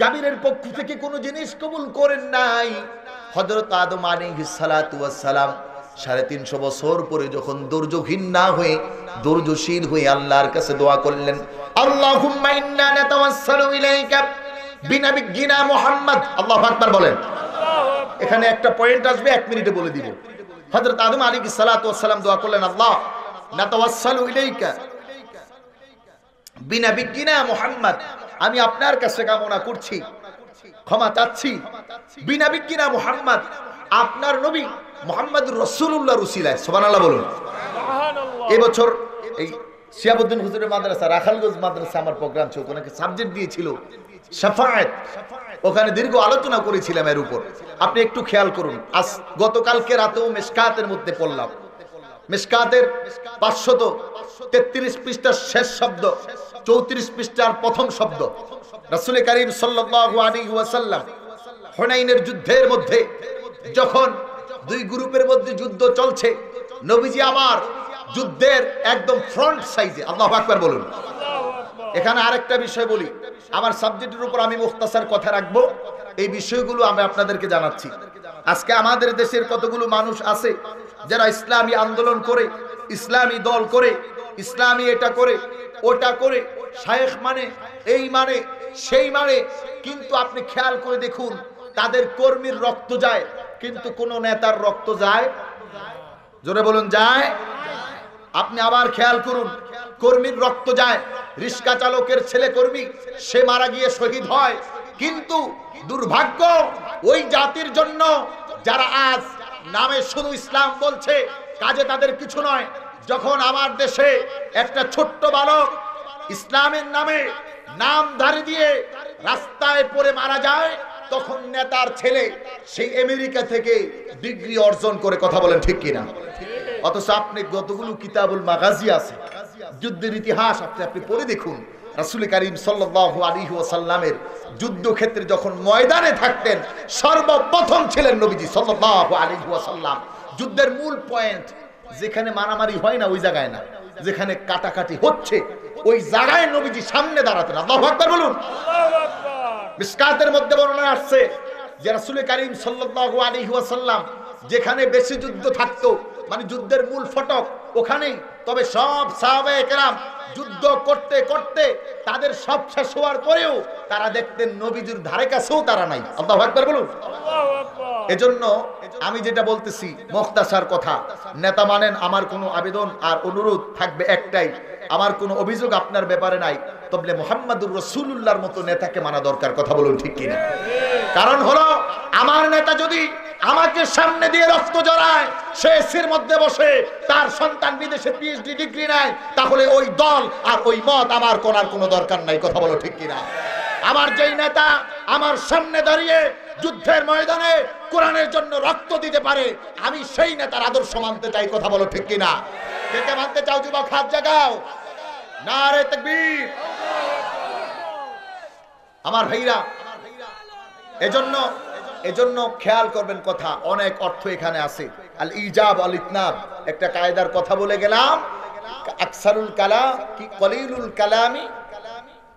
কাবিলের পক্ষ থেকে কোনো জিনিস কবুল করেন নাই। হযরত আদম আলাইহিস সালাতু ওয়াস সালাম 350 বছর পরে যখন ধৈর্যহীন না হয়ে ধৈর্যশীল হয়ে আল্লাহর কাছে দোয়া করলেন, আল্লাহুম্মা ইন্না নাতাওয়াসসালু ইলাইকা বিনাবিয়িনা মুহাম্মদ। আল্লাহু আকবার বলেন। এখানে একটা পয়েন্ট আসবে, 1 মিনিটে বলে দিব। হযরত আদম আলাইহিস সালাতু ওয়াস সালাম দোয়া করলেন, আল্লাহ নাতাওয়াসসালু ইলাইকা বিনাবিয়িনা মুহাম্মদ, আমি আপনার কাছে কামনা করছি, ক্ষমা চাচ্ছি, বিনাবিয়িনা মুহাম্মদ, আপনার নবী মুহাম্মদুর রাসূলুল্লাহর উসিলায়। সুবহানাল্লাহ বলুন। সুবহানাল্লাহ। এই বছর এই শিয়াবউদ্দিন হুজুরের মাদ্রাসা রাখালগঞ্জ মাদ্রাসা আমার প্রোগ্রাম ছিল, ওনাকে সাবজেক্ট দিয়েছিল শাফাআত, ওখানে দীর্ঘ আলোচনা করেছিলাম এর উপর। আপনি একটু খেয়াল করুন, আজ গতকালকে রাতেও মিশকাতের মধ্যে পড়লাম, মিশকাতের 533 পৃষ্ঠার শেষ শব্দ, 34 পৃষ্ঠার প্রথম শব্দ। রাসূল করিম সাল্লাল্লাহু আলাইহি ওয়াসাল্লাম হুনাইনের যুদ্ধের মধ্যে যখন দুই গ্রুপের মধ্যে যুদ্ধ চলছে, নবীজি আমার যুদ্ধের একদম ফ্রন্ট সাইজে, আল্লাহু আকবার বলুন। এখানে আরেকটা বিষয় বলি, আমার সাবজেক্টের উপর আমি মুখতাসার কথা রাখবো, এই বিষয়গুলো আমি আপনাদেরকে জানাচ্ছি। আজকে আমাদের দেশের কতগুলো মানুষ আছে যারা ইসলামী আন্দোলন করে, ইসলামী দল করে, ইসলামী এটা করে ওটা করে, শায়েখ মানে এই মানে সেই মানে, কিন্তু আপনি খেয়াল করে দেখুন তাদের কর্মীর রক্ত যায় কিন্তু কোন নেতার রক্ত যায়? জোরে বলুন, যায়? আপনি আবার খেয়াল করুন, কর্মীর রক্ত যায়, রিক্সা চালকের ছেলে কর্মী সে মারা গিয়ে শহীদ হয়, কিন্তু দুর্ভাগ্য ওই জাতির জন্য যারা আজ নামে শুধু ইসলাম বলছে, কাজে তাদের কিছু নয়। যখন আমার দেশে একটা ছোট্ট বালক ইসলামের নামে নামধারী দিয়ে রাস্তায় পড়ে মারা যায়, তখন নেতার ছেলে সেই আমেরিকা থেকে ডিগ্রি অর্জন করে, কথা বলেন ঠিক কিনা? অথচ আপনি যতগুলো কিতাবুল মাগাজি আছে, যুদ্ধের ইতিহাস আপনি পড়ে দেখুন, রাসূল করিম সাল্লাল্লাহু আলাইহি ওয়াসাল্লামের যুদ্ধক্ষেত্রে যখন ময়দানে থাকতেন, সর্বপ্রথম ছিলেন নবীজি সাল্লাল্লাহু আলাইহি ওয়াসাল্লাম। যুদ্ধের মূল পয়েন্ট যেখানে মারামারি হয় না ওই জায়গায় না, যেখানে কাটাকাটি হচ্ছে ওই জায়গায় নবীজি সামনে দাঁড়াতেন। আল্লাহু আকবার বলুন। আল্লাহু আকবার। মিশকাতের মধ্যে বর্ণনা আসছে যে রাসূল করিম সাল্লাল্লাহু আলাইহি ওয়াসাল্লাম যেখানে বেশি যুদ্ধ থাকতো, মানে যুদ্ধের মূল ফটক ওখানেই, তবে সব সাহাবায়ে কেরাম যুদ্ধ করতে করতে তাদের সব শেষ হওয়ার পরেও তারা দেখতেন নবীজির ধারে কাছেও তারা নাই। আল্লাহু আকবার বলুন। আল্লাহু আকবার। এজন্য আমি যেটা বলতেছি মুখতাসার কথা, নেতা মানেন, আমার কোনো আবেদন আর অনুরোধ থাকবে একটাই, আমার কোনো অভিযোগ আপনার ব্যাপারে নাই, তবে মুহাম্মাদুর রাসূলুল্লাহর মতো নেতাকে মানা দরকার, কথা বলুন ঠিক কিনা? কারণ হলো আমার নেতা যদি আমাকে সামনে দিয়ে রক্ত জড়ায়, সে এসির মধ্যে বসে তার সন্তান বিদেশে পিএইচডি ডিগ্রি নেয়, তাহলে ওই দল আর ওই মত আমার করার কোনো দরকার নাই, কথা বলো ঠিক কিনা? আমার যেই নেতা আমার সামনে দাঁড়িয়ে যুদ্ধের ময়দানে কোরআনের জন্য রক্ত দিতে পারে, আমি সেই নেতার আদর্শ মানতে চাই, কথা বলো ঠিক কিনা? কে কে মানতে চাও? যুবক হাত জাগাও, নারে তাকবীর। আমার ভাইরা, এজন্য খেয়াল করবেন, কথা অনেক অর্থ এখানে আছে। আল ইজাব আল ইতনাব, একটা কায়দার কথা বলে গেলাম, আকসারুল কালাম কি কলিলুল কালামি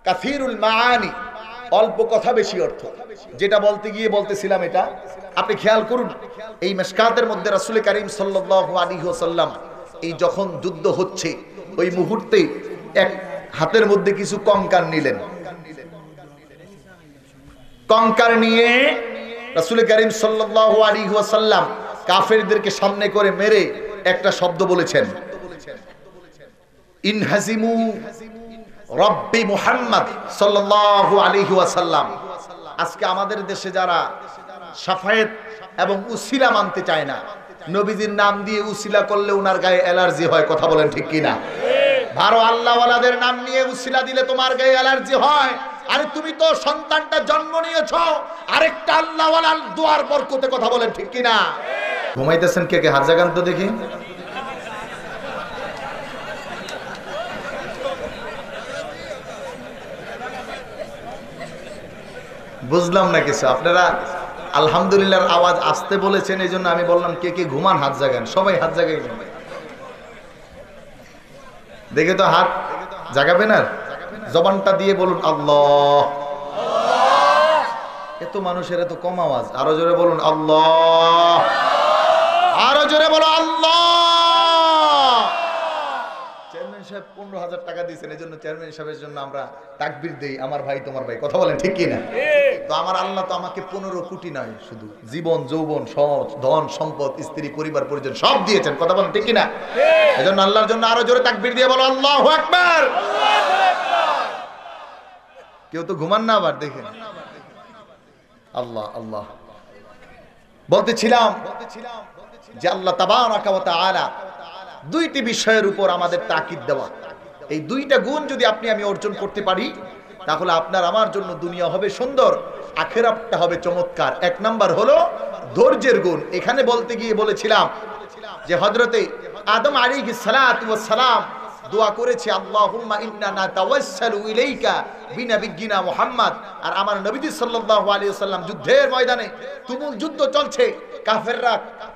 কাসীরুল মাআনি, অল্প কথা বেশি অর্থ। যেটা বলতে গিয়ে বলতেছিলাম এটা আপনি খেয়াল করুন, এই মিশকাতের মধ্যে রাসূল করিম সাল্লাল্লাহু আলাইহি ওয়াসাল্লাম এই যখন যুদ্ধ হচ্ছে ওই মুহূর্তে এক হাতের মধ্যে কিছু কঙ্কার নিলেন, কঙ্কার নিয়ে রাসূল করিম সাল্লাল্লাহু আলাইহি ওয়াসাল্লাম কাফেরদেরকে সামনে করে মেরে একটা শব্দ বলেছেন, ইনহাজিমু রব্বি মুহাম্মদ সাল্লাল্লাহু আলাইহি ওয়াসাল্লাম। আজকে আমাদের দেশে যারা শাফায়েত এবং উসিলা মানতে চায় না, নবীজির নাম দিয়ে উসিলা করলে ওনার গায়ে অ্যালার্জি হয়, কথা বলেন ঠিক কিনা? ভালো আল্লাহওয়ালাদের নাম নিয়ে উসিলা দিলে তোমার গায়ে অ্যালার্জি হয়। আরে তুমি তো সন্তানটা জন্ম নিয়েছো আরেকটা আল্লাহওয়ালার দোয়ার বরকতে, কথা বলেন ঠিক কিনা? ঘুমাইতেছেন কে কে? হাত জাগান তো দেখি। বুঝলাম না কিছু। আপনারা আলহামদুলিল্লাহর আওয়াজ আসতে বলেছেন, এই জন্য আমি বললাম কে কে ঘুমান হাত জাগান। সবাই হাত জাগাই দেখে তো হাত জাগাবেন, আর জবানটা দিয়ে বলুন আল্লাহ। এত মানুষের এত কম আওয়াজ, আরো জোরে বলুন আল্লাহ, আরো জোরে বলো আল্লাহ। চেয়ারম্যান সাহেব 15,000 টাকা দিয়েছেন, এই জন্য চেয়ারম্যান সাহেবের জন্য আমরা তাকবীর দেই, আমার ভাই তোমার ভাই, কথা বলেন ঠিক কিনা? তো আমার আল্লাহ তো আমাকে 15 কোটি নয়, শুধু জীবন যৌবন সমাজ ধন সম্পদ স্ত্রী পরিবার পরিজন সব দিয়েছেন। কথা বলেন ঠিক কিনা? এজন্য আল্লাহর জন্য আরো জোরে তাকবীর দিয়ে বলো আল্লাহু আকবার। কেউ তো ঘুমান না আবার দেখেন। আল্লাহ আল্লাহ বলতেছিলাম যে আল্লাহ তাবারাকা ওয়া তাআলা দুইটি বিষয়ের উপর আমাদের তাকিদ দেওয়া। এই দুইটা গুণ যদি আপনি আমি অর্জন করতে পারি তাহলে আপনার আমার জন্য দুনিয়া হবে সুন্দর, আখিরাতটা হবে চমৎকার। এক নাম্বার হলো ধৈর্যের গুণ। এখানে বলতে গিয়ে বলেছিলাম যে হযরতে আদম আলাইহিস সালাতু ওয়াস সালাম দোয়া করেছে আল্লাহুম্মা ইন্না নাতাওয়াসসালু ইলাইকা বিনাবিয়িনা মুহাম্মদ। আর আমার নবীজি সাল্লাল্লাহু আলাইহি ওয়াসাল্লাম যুদ্ধের ময়দানে তুমুল যুদ্ধ চলছে, কাফেররা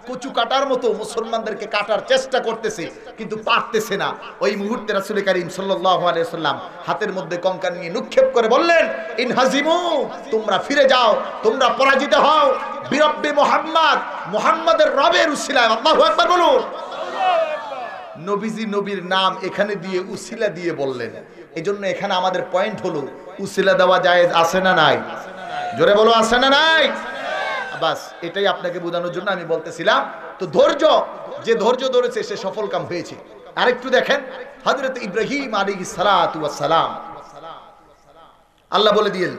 কচু কাটার মতো মুসলমানদেরকে কাটার চেষ্টা করতেছে কিন্তু পারতেছে না। ওই মুহূর্তে রাসূল করিম সাল্লাল্লাহু আলাইহি ওয়াসাল্লাম হাতের মধ্যে কঙ্কাল নিয়ে নিক্ষেপ করে বললেন ইনহাজিমু, তোমরা ফিরে যাও, তোমরা পরাজিত হও বিরব্বি মুহাম্মদ, মুহাম্মাদের রবের উসিলায়। আল্লাহু আকবার বলুন। নবীজি নবীর নাম এখানে দিয়ে উসিলা দিয়ে বললেন। এজন্য এখানে আমাদের পয়েন্ট হলো উসিলা দেওয়া জায়েজ আছে না নাই? জোরে বলো আছে না নাই? বাস এটাই আপনাকে বোঝানোর জন্য আমি বলতেছিলাম। তো ধৈর্য, যে ধৈর্য ধরেছে সে সফল কাম হয়েছে। আরেকটু দেখেন হযরত ইব্রাহিম আলাইহিস সালাতু ওয়াস সালাম, আল্লাহ বলে দিলেন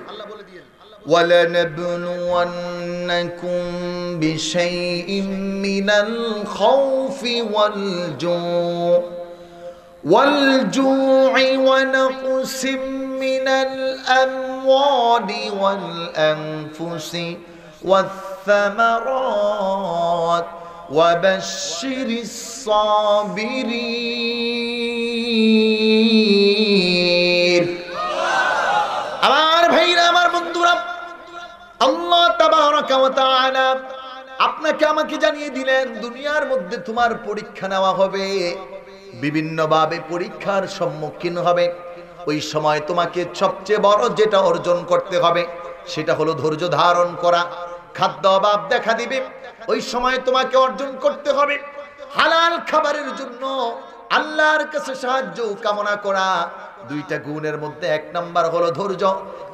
وَلَنَبْلُوَنَّكُمْ بِشَيْءٍ مِّنَ الْخَوْفِ وَالْجُوعِ وَنَقْصٍ مِّنَ الْأَمْوَالِ وَالْأَنفُسِ وَالثَّمَرَاتِ وَبَشِّرِ الصَّابِرِينَ। আমার ভাইরা, আমার বন্ধুরা, আল্লাহ তাবারাকা ওয়া তাআলা আপনাকে আমাকে জানিয়ে দিলেন দুনিয়ার মধ্যে তোমার পরীক্ষা নেওয়া হবে, বিভিন্ন ভাবে পরীক্ষার সম্মুখীন হবে। ওই সময় তোমাকে সবচেয়ে বড় যেটা অর্জন করতে হবে সেটা হলো ধৈর্য ধারণ করা। খাদ্য অভাব দেখা দিবে, ওই সময় তোমাকে অর্জন করতে হবে হালাল খাবারের জন্য আল্লাহর কাছে সাহায্য কামনা করা। দুইটা গুণের মধ্যে এক নাম্বার হলো ধৈর্য।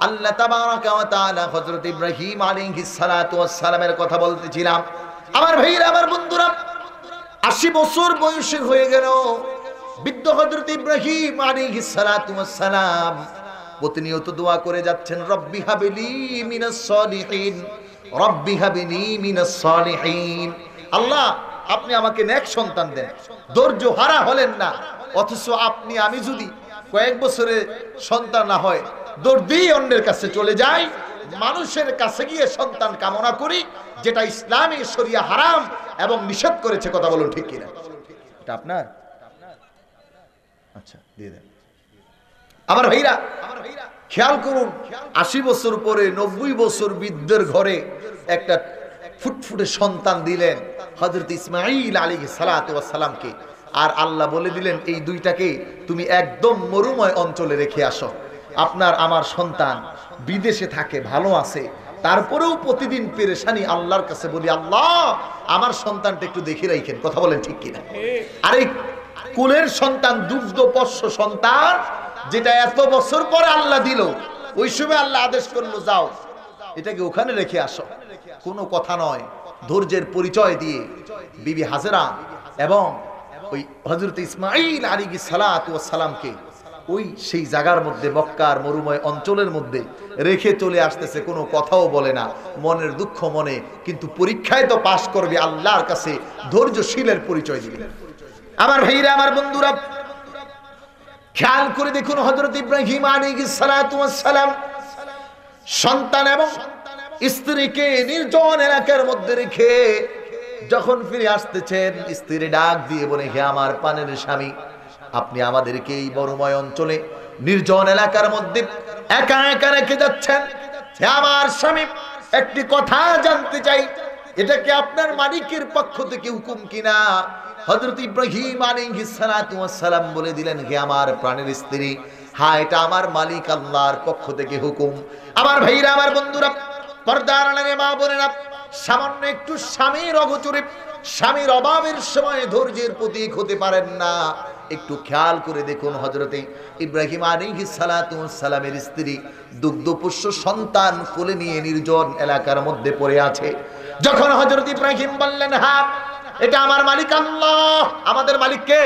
আল্লাহ তাবারাকা ওয়া তাআলা হযরত ইব্রাহিম আলাইহিস সালাতু ওয়াস সালামের কথা বলতেছিলাম। আমার ভাইরা, আমার বন্ধুরা, 80 বছর বয়সে হয়ে গেল বৃদ্ধ হযরত ইব্রাহিম আলাইহিস সালাতু ওয়াস সালাম প্রতিনিয়ত দোয়া করে যাচ্ছেন রব্বি হাবলি মিনাস সালিহিন, রব্বি হাবলি মিনাস সালিহিন। আল্লাহ আপনি আমাকে নেক সন্তান দেন। ধৈর্য হারা হলেন না, অথচ আপনি আমি যদি কয়েক বছরে সন্তান না হয় দৌড় অন্যের কাছে চলে যাই, মানুষের কাছে গিয়ে সন্তান কামনা করি, যেটা ইসলামী শরিয়া হারাম এবং নিষেধ করেছে। কথা বলুন ঠিক কিনা? এটা আপনার? আচ্ছা দিয়ে দেন। আমার ভাইরা খেয়াল করুন, 80 বছর পরে 90 বছর বৃদ্ধের ঘরে একটা ফুটফুটে সন্তান দিলেন হযরত ইসমাঈল আলাইহিস সালাতু ওয়াস সালামকে। আর আল্লাহ বলে দিলেন এই দুইটাকে তুমি একদম মরুময় অঞ্চলে রেখে আসো। আপনার আমার সন্তান বিদেশে থাকে, ভালো আছে, তারপরেও প্রতিদিন পেরেশানি। আল্লাহর কাছে বলি আল্লাহ আমার সন্তানটা একটু দেখে রাখেন। কথা বলেন ঠিক কিনা? আর এই কুলের সন্তান, দুগ্ধপোষ্য সন্তান, যেটা এত বছর পরে আল্লাহ দিল, ওই সময় আল্লাহ আদেশ করলো যাও এটাকে ওখানে রেখে আসো। কোনো কথা নয়, ধৈর্যের পরিচয় দিয়ে বিবি হাজেরা এবং ওই হযরত ইসমাঈল আলাইহিস সালাতু ওয়াস সালামকে ওই সেই জায়গার মধ্যে মক্কার মরুময় অঞ্চলের মধ্যে রেখে চলে আসতেছে। কোনো কথাও বলে না, মনের দুঃখ মনে, কিন্তু পরীক্ষায় তো পাশ করবে, আল্লাহর কাছে ধৈর্যশীলের পরিচয় দিবে। আমার ভাইরা, আমার বন্ধুরা, খেয়াল করে দেখুন হযরত ইব্রাহিম আলাইহিস সালাতু ওয়াস সালাম সন্তান এবং স্ত্রীকে নির্জন এলাকার মধ্যে রেখে যখন ফিরে আসতেছেন, স্ত্রী ডাক দিয়ে বলে হে আমার প্রাণের স্বামী, আপনি আমাদেরকে এই বড়ময় অঞ্চলে নির্জন এলাকার মধ্যে একা একা রেখে যাচ্ছেন। হে আমার স্বামী, একটি কথা জানতে চাই, এটা কি আপনার মালিকের পক্ষ থেকে হুকুম কিনা? হযরত ইব্রাহিম আলাইহিস সালাতু ওয়াস সালাম বলে দিলেন হে আমার প্রাণের স্ত্রী, হ্যাঁ এটা আমার মালিক আল্লাহর পক্ষ থেকে হুকুম। আমার ভাইরা, আমার বন্ধুরা, পর্দার আড়ালে মা বোনেরা, সামান্য একটু স্বামীর অগোচরে, স্বামীর অভাবের সময় ধৈর্যের প্রতীক হতে পারেন না। একটু খেয়াল করে দেখুন, হযরতে ইব্রাহিম আলাইহিস সালাতু ওয়াস সালামের স্ত্রী দুগ্ধপোষ্য সন্তান কোলে নিয়ে নির্জন এলাকার মধ্যে পড়ে আছে। যখন হযরত ইব্রাহিম বললেন, হ্যাঁ এটা আমার মালিক আল্লাহ। আমাদের মালিক কে?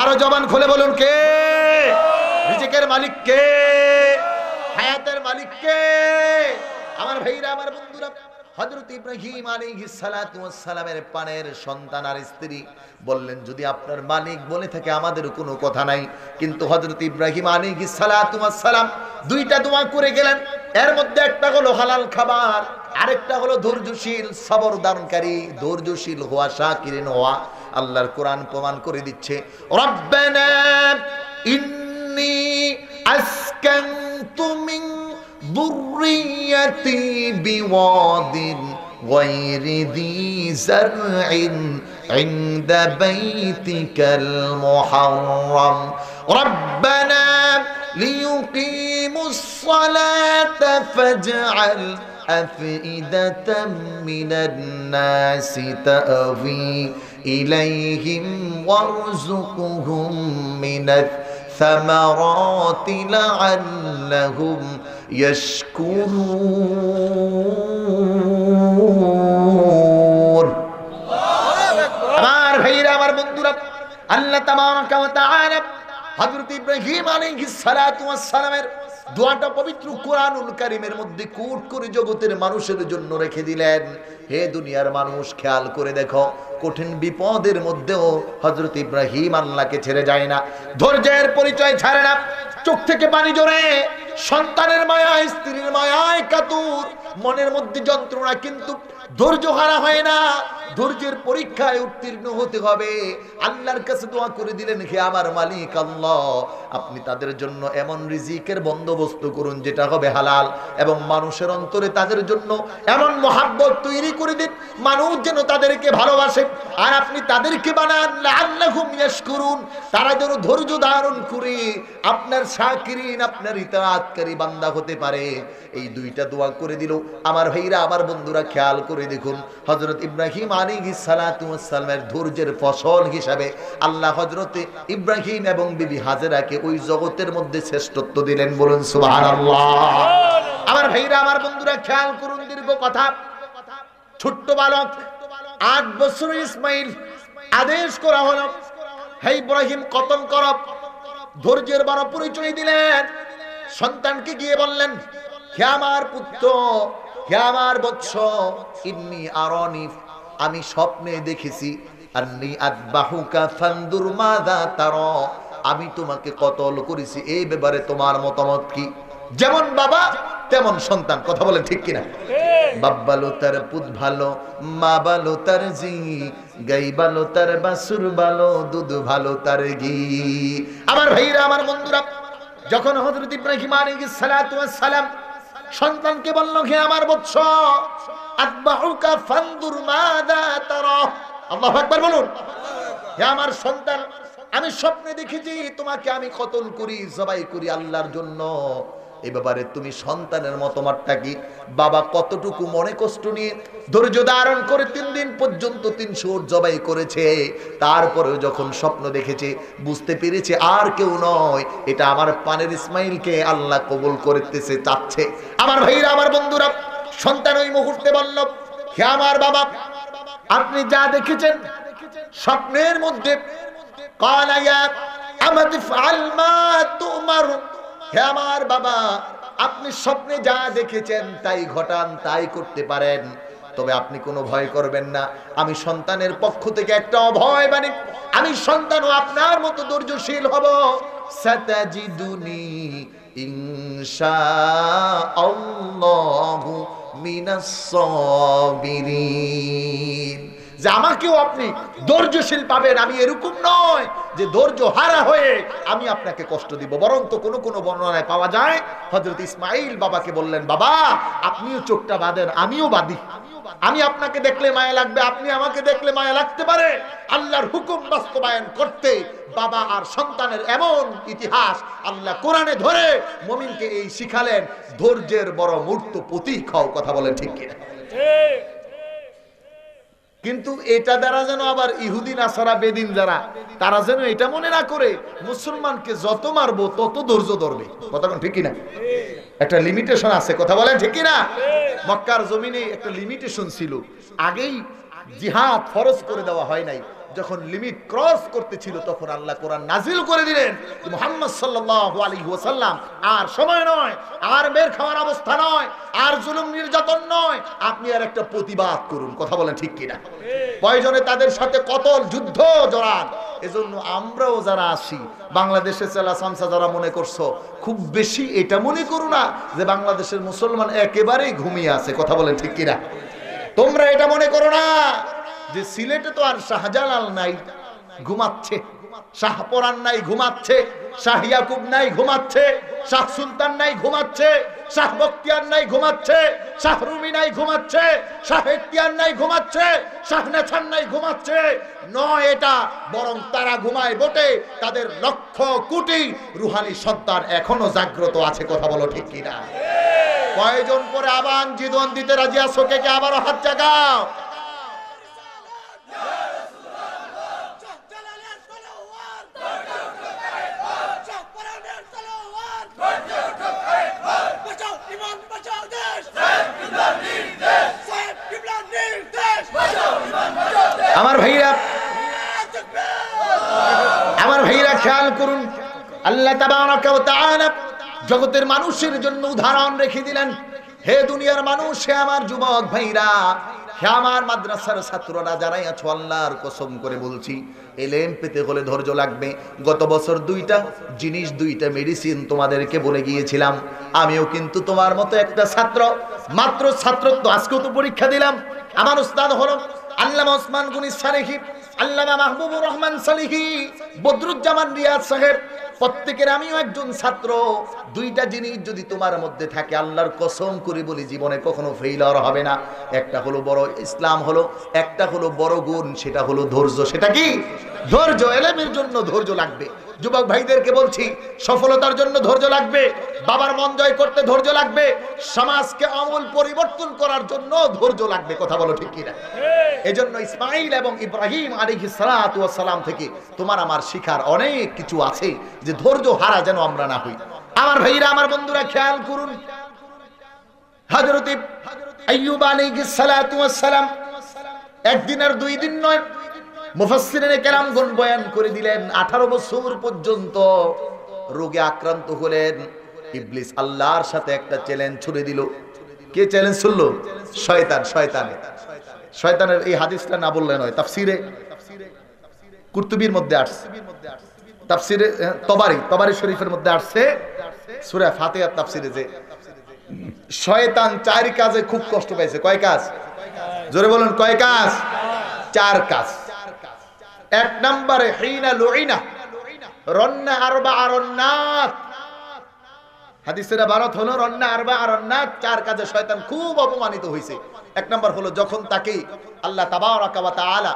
আরো জবান খুলে বলুন, কে? রিজিকের মালিক কে? হায়াতের মালিক কে? আমার ভাইরা, আমার বন্ধুরা, হযরত ইব্রাহিম আলাইহিস সালাতু ওয়াস সালামের পানের সন্তান আর স্ত্রী বললেন, যদি আপনার মালিক বলে থাকে আমাদের কোনো কথা নাই। কিন্তু হযরত ইব্রাহিম আলাইহিস সালাতু ওয়াস সালাম দুইটা দোয়া করে গেলেন। এর মধ্যে একটা হলো হালাল খাবার, আরেকটা হলো ধৈর্যশীল সবর দানকারী, ধৈর্যশীল হওয়া, শাকিরিন হওয়া। আল্লাহর কোরআন প্রমাণ করে দিচ্ছে, রব্বানা ইন্নী আসকানতু মিন যুররিয়াতি বিওয়াদিন গায়রি যী যারইন ইনদা বাইতিকাল মুহাররাম রব্বানা লিয়ুকিমুস সালাতা ফাজআল আফইদাতাম মিনান নাসি তা'ওয়ি ইলাইহিম ওয়ারযুকহুম মিনাত ثمرات لعلهم يشكرون আমার ভাইরা, আমার বন্ধুরা, আল্লাহ তাবারাকা ওয়া তাআলা হযরত ইব্রাহিম আলাইহিস সালাতু ওয়াস সালামের দোয়াটা পবিত্র কোরআনুল কারীমের মধ্যে কোট করে জগতের মানুষের জন্য রেখে দিলেন। হে দুনিয়ার মানুষ, খেয়াল করে দেখো, কঠিন বিপদের মধ্যেও হযরত ইব্রাহিম আল্লাহকে ছেড়ে যায় না, ধৈর্যের পরিচয় ছাড়ে না। চোখ থেকে পানি ঝরে, সন্তানের মায়ায়, স্ত্রীর মায়ায় কাতর, মনের মধ্যে যন্ত্রণা, কিন্তু ধৈর্য হারা হয় না। ধৈর্যের পরীক্ষায় উত্তীর্ণ হতে হবে। আল্লাহর কাছে দোয়া করে দিলেন, হে আমার মালিক আল্লাহ, আপনি তাদের জন্য এমন রিজিকের বন্দোবস্ত করুন যেটা হবে হালাল, এবং মানুষের অন্তরে তাদের জন্য এমন মহাব্বত তৈরি করে দিন মানুষ যেন তাদেরকে ভালোবাসে। আর আপনি তাদেরকে বানান লাআল্লাহুম ইয়াশকুরুন, তারা যেন ধৈর্য ধারণ করে আপনার শাকিরিন, আপনার ইতাআতকারী বান্দা হতে পারে। এই দুইটা দোয়া করে দিল। আমার ভাইরা, আমার বন্ধুরা, খেয়াল করে দেখুন, হযরত ইব্রাহিম আলাইহিস সালাতু ওয়াস সালামের ধৈর্যের ফসল হিসাবে আল্লাহ হযরতে ইব্রাহিম এবং বিবি হাজেরাকে ওই জগতের মধ্যে শ্রেষ্ঠত্ব দিলেন। বলুন সুবহানাল্লাহ। আমার ভাইরা, আমার বন্ধুরা, খেয়াল করুন, দীর্ঘ কথা। ছোট্ট বালক 8 বছরের ইসমাইল, আদেশ করা হলো, হে ইব্রাহিম কতল কর। ধৈর্যের বড় পরিচয় দিলেন। সন্তানকে গিয়ে বললেন, হে আমার পুত্র, হে আমার বৎস, ইন্নী আরানি, আমি স্বপ্নে দেখেছি, আন্নী আযবাহুকা ফানদুর মাযা তারা, আমি তোমাকে কতল করেছি, এই ব্যাপারে তোমার মতামত কি? যেমন বাবা তেমন সন্তান, কথা বলেন ঠিক কিনা? বাপ ভালো তার পুত ভালো, মা ভালো তার জি, গাই ভালো তার বাছুর ভালো, দুধ ভালো তার ঘি। আমার ভাইরা, আমার বন্ধুরা, যখন হযরত ইব্রাহিম আলাইহিস সালাতু ওয়াস সালাম সন্তানকে বলল, হে আমার বৎস, আতবাউকা ফানদুর মাযা তারা, আল্লাহু আকবার বলুন। হে আমার সন্তান, আমি স্বপ্নে দেখেছি তোমাকে আমি কতল করি, জবাই করি আল্লাহর জন্য। এই ব্যাপারে তুমি সন্তানের মতামতটা কি? বাবা কতটুকু মনে কষ্ট নিয়ে ধৈর্য ধারণ করে 3 দিন পর্যন্ত 300 উট জবাই করেছে। তারপরেও যখন স্বপ্ন দেখেছে, বুঝতে পেরেছে আর কেউ নয়, এটা আমার পানের ইসমাইলকে আল্লাহ কবুল করতেছে, চাচ্ছে। আমার ভাইরা, আমার বন্ধুরা, সন্তান ওই মুহূর্তে বলল, হে আমার বাবা, আপনি যা দেখেছেন স্বপ্নের মধ্যে, ক্বালা ইয়া আমাতি ফাআল মা তুমার, হে আমার বাবা, আপনি স্বপ্নে যা দেখেছেন তাই ঘটান, তাই করতে পারেন, তবে আপনি কোনো ভয় করবেন না। আমি সন্তানের পক্ষ থেকে একটা অভয় বাণী, আমি সন্তানও আপনার মতো ধৈর্যশীল হব। সাতাজিদুনি ইনশাআল্লাহু মিনাস সাবিরিন, যে আমাকেও আপনি ধৈর্যশীল পাবেন। আমি এরকম নয় যে ধৈর্য হারা হয়ে আমি আপনাকে কষ্ট দিব। বরং তো কোনো কোনো বর্ণনায় পাওয়া যায়, হযরত ইসমাইল বাবাকে বললেন, বাবা আপনিও চোখটা বাঁধেন, আমিও বাঁধি। আমি আপনাকে দেখলে মায়া লাগবে, আপনি আমাকে দেখলে মায়া লাগতে পারে। আল্লাহর হুকুম বাস্তবায়ন করতে বাবা আর সন্তানের এমন ইতিহাস আল্লাহ কোরআনে ধরে মুমিনকে এই শিখালেন, ধৈর্যের বড় মূর্ত প্রতীক হও। কথা বলেন ঠিক কিনা? কিন্তু এটা দ্বারা যেন আবার ইহুদি নাসারা বেদিন যারা তারা যেন এটা মনে না করে মুসলমানকে যত মারবো তত ধৈর্য ধরবে। কথা ঠিক কিনা? একটা লিমিটেশন আছে, কথা বলেন ঠিক কিনা? মক্কার জমিনে একটা লিমিটেশন ছিল, আগেই জিহাদ ফরজ করে দেওয়া হয় নাই, যখন লিমিট ক্রস করতেছিল তখন আল্লাহ কোরআন নাজিল করে দিলেন মুহাম্মদ সাল্লাল্লাহু আলাইহি ওয়াসাল্লাম আর সময় নয়, আর বের খাওয়ার অবস্থা নয়, আর জুলুম নির্যাতন নয়, আপনি আর একটা প্রতিবাদ করুন। কথা বলেন ঠিক কিনা? প্রয়োজনে তাদের সাথে কতল যুদ্ধ জড়ান। এজন্য আমরাও যারা আসি বাংলাদেশে চেলা চামচা যারা মনে করছো, খুব বেশি এটা মনে করো না যে বাংলাদেশের মুসলমান একেবারেই ঘুমিয়ে আছে। কথা বলেন ঠিক কিনা? তোমরা এটা মনে করো না যে সিলেটে তো আর শাহজালাল নাই, ঘুমাচ্ছে, শাহপরান নাই, ঘুমাচ্ছে, শাহ ইয়াকুব নাই, ঘুমাচ্ছে, শাহ সুলতান নাই, ঘুমাচ্ছে, শাহ বখতিয়ার নাই, ঘুমাচ্ছে, শাহ রুমি নাই, ঘুমাচ্ছে, শাহ ইখতিয়ার নাই, ঘুমাচ্ছে, শাহ নেছান নাই, ঘুমাচ্ছে। নয় এটা, বরং তারা ঘুমায় বটে, তাদের লক্ষ কোটি রুহানি সন্তান এখনো জাগ্রত আছে। কথা বলো ঠিক কিনা? কয়জন পরে আবান জীবন দিতে রাজি আছো? কে কে আবারও হাত জাগাও। আমার ভাইরা, আমার ভাইরা খেয়াল করুন, আল্লাহ তাবারাকা ওয়া তাআলা জগতের মানুষের জন্য উদাহরণ রেখে দিলেন। হে দুনিয়ার মানুষ, হে আমার যুবক ভাইরা, হে আমার মাদ্রাসার ছাত্ররা যারাই আছো, আল্লাহর কসম করে বলছি, এলেম পেতে হলে ধৈর্য লাগবে। গত বছর দুইটা জিনিস, দুইটা মেডিসিন তোমাদেরকে বলে গিয়েছিলাম। আমিও কিন্তু তোমার মতো একটা ছাত্র, মাত্র ছাত্রত্ব। আজকেও তো পরীক্ষা দিলাম। আমার উস্তাদ হলো আল্লামা ওসমান গনি সালেহি, আল্লামা মাহবুবুর রহমান সালেহি, বদরুজ্জামান রিয়াজ সাহেব, প্রত্যেকের আমিও একজন ছাত্র। দুইটা জিনিস যদি তোমার মধ্যে থাকে, আল্লাহর কসম করে বলি জীবনে কখনো ফেইলার হবে না। একটা হলো বড় ইসলাম হলো, একটা হলো বড় গুণ, সেটা হলো ধৈর্য। সেটা কি? ধৈর্য। এলেমের জন্য ধৈর্য লাগবে। যুবক ভাইদেরকে বলছি, সফলতার জন্য ধৈর্য লাগবে, বাবার মন জয় করতে ধৈর্য লাগবে, সমাজকে আমূল পরিবর্তন করার জন্য ধৈর্য লাগবে। কথা বলো ঠিক কিনা? এজন্য ইসমাইল এবং ইব্রাহিম আলাইহিস সালাতু ওয়াস সালাম থেকে তোমার আমার শিখার অনেক কিছু আছে, যে ধৈর্য হারা যেন আমরা না হই। আমার ভাইরা, আমার বন্ধুরা খেয়াল করুন, হযরত আইয়ুব আলাইহিস সালাতু ওয়াস সালাম একদিন আর দুই দিন নয়, মুফাসসিরিনে কেরামগণ বয়ান করে দিলেন 18 বছর পর্যন্ত রোগে আক্রান্ত হলেন। ইবলিস আল্লাহর সাথে একটা চ্যালেঞ্জ ছুড়ে দিল। কে চ্যালেঞ্জ ছুড়লো? শয়তান। শয়তানের এই হাদিসটা না বললে নয়, তাফসিরে কুরতুবীর মধ্যে আসছে, তাফসিরে তবারি শরীফের মধ্যে আসছে, সূরা ফাতিহার তাফসিরে, যে শয়তান 4 কাজে খুব কষ্ট পাইছে। কয় কাজ? জোরে বলুন, কয় কাজ? 4 কাজ। 1 নম্বরে হিনা লুইনা রন্না আরবা আরন্নাত, হাদিসের ইবারত হলো রন্না আরবা আরন্নাত, 4 কাজে শয়তান খুব অপমানিত হয়েছে। 1 নম্বর হলো যখন তাকে আল্লাহ তাবারাকা ওয়া তাআলা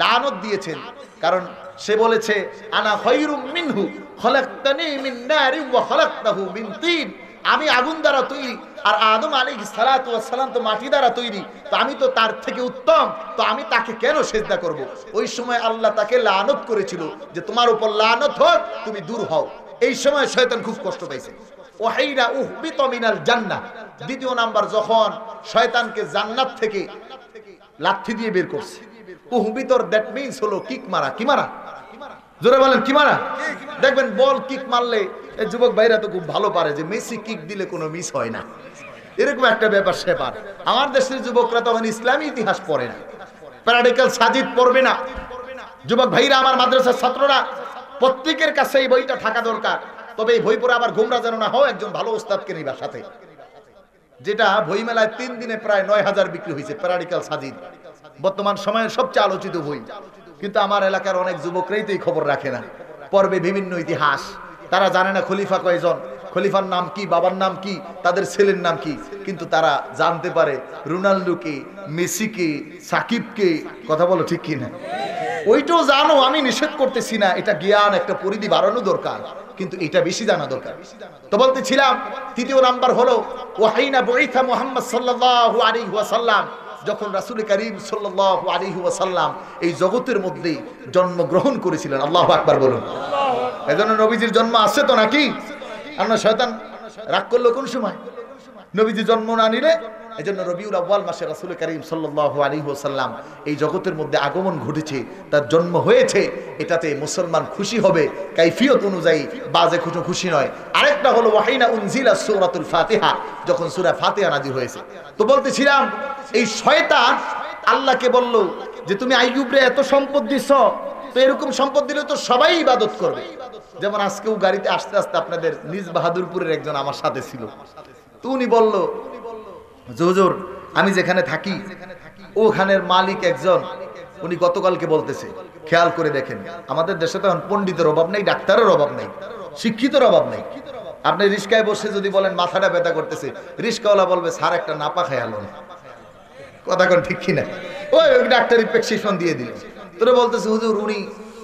লানত দিয়েছেন, কারণ সে বলেছে আনা খায়রুম মিনহু খলাকতানি মিন নারিন ওয়া খলাকতাহু মিন তিন, আমি আগুন দ্বারা তৈরি আর আদম আলাইহিস সালাতু ওয়াস সালাম তো মাটি দ্বারা তৈরি, তো আমি তো তার থেকে উত্তম, তো আমি তাকে কেন সিজদা করব? ওই সময় আল্লাহ তাকে লানত করেছিল যে তোমার উপর লানত হোক, তুমি দূর হও। এই সময় শয়তান খুব কষ্ট পাইছে। ওয়াহিনা উহবিত মিনাল জান্নাহ, 2 নাম্বার যখন শয়তানকে জান্নাত থেকে লাঠি দিয়ে বের করছে। উহবিতর দ্যাট মিন্স হলো কিক মারা। কি মারা? জোরে বলেন, কি মারা? দেখবেন বল কিক মারলে এই যুবক ভাইরা তো খুব ভালো পারে যে মেসি কিক দিলে কোনো মিস হয় না, এরকম একটা ব্যাপার সেবার। আমার দেশের যুবকরা তখন ইসলামী ইতিহাস পড়ে না, প্যারাডিক্যাল সাজিদ পড়বে না। যুবক ভাইরা, আমার মাদ্রাসার ছাত্ররা, প্রত্যেকের কাছে এই বইটা থাকা দরকার। তবে এই বই পড়ে আবার গোমরা যেন না হয়, একজন ভালো ওস্তাদকে নিবা সাথে। যেটা বই মেলায় 3 দিনে প্রায় 9000 বিক্রি হয়েছে, প্যারাডিক্যাল সাজিদ বর্তমান সময়ের সবচেয়ে আলোচিত বই। কিন্তু আমার এলাকার অনেক যুবকরাই তো এই খবর রাখে না, পড়বে বিভিন্ন ইতিহাস, তারা জানে না খলিফা কয়জন, খলিফার নাম কি, বাবার নাম কি, তাদের ছেলের নাম কি, কিন্তু তারা জানতে পারে রোনাল্ডোকে, মেসিকে, সাকিবকে। কথা বলো ঠিক কি না? ওইটাও জানো, আমি নিষেধ করতেছি না, এটা জ্ঞান একটা পরিধি বাড়ানো দরকার, কিন্তু এটা বেশি জানা দরকার। তো বলতেছিলাম 3 নাম্বার হলো ওয়াহিনা বুইথা মুহাম্মদ সাল্লাল্লাহু আলাইহি ওয়াসাল্লাম, যখন রাসূল করিম সাল্লাল্লাহু আলাইহি ওয়াসাল্লাম এই জগতের মধ্যে জন্মগ্রহণ করেছিলেন। আল্লাহু আকবার বলুন। এজন্য নবীজির জন্ম আছে তো নাকি? আর না শয়তান রাগ করলো কোন সময়? নবীজি জন্ম না নিলে। এজন্য রবিউল আউয়াল মাসে রাসূল করিম সাল্লাল্লাহু আলাইহি ওয়াসাল্লাম এই জগতের মধ্যে আগমন ঘটেছে, তার জন্ম হয়েছে, এটাতে মুসলমান খুশি হবে কাইফিয়ত অনুযায়ী, বাজে কোনো খুশি নয়। আরেকটা হলো ওয়াহিনা উনজিলা সূরাতুল ফাতিহা, যখন সূরা ফাতিহা নাযিল হয়েছে। তো বলতেছিলাম এই শয়তান আল্লাহকে বলল যে তুমি আইয়ুবরে এত সম্পদ দিছো, তো এরকম সম্পদ দিলে তো সবাই ইবাদত করবে। যেমন আজকেও গাড়িতে আসতে আসতে আপনাদের নিজ বাহাদুরপুরের একজন আমার সাথে ছিল, তো উনি বলল হুজুর আমি যেখানে থাকি ওখানের মালিক একজন, উনি গতকালকে বলতেছে, খেয়াল করে দেখেন আমাদের দেশে তো এখন পণ্ডিতের অভাব নেই, ডাক্তারের অভাব নেই, শিক্ষিতের অভাব নেই। আপনি রিস্কায় বসে যদি বলেন মাথাটা ব্যথা করতেছে, রিস্কাওয়ালা বলবে স্যার একটা নাপা খেয়াল না, কথা কোন ঠিক কিনা? ওই ডাক্তারি প্রেসক্রিপশন দিয়ে দিল। তোরা বলতেছে হুজুর উনি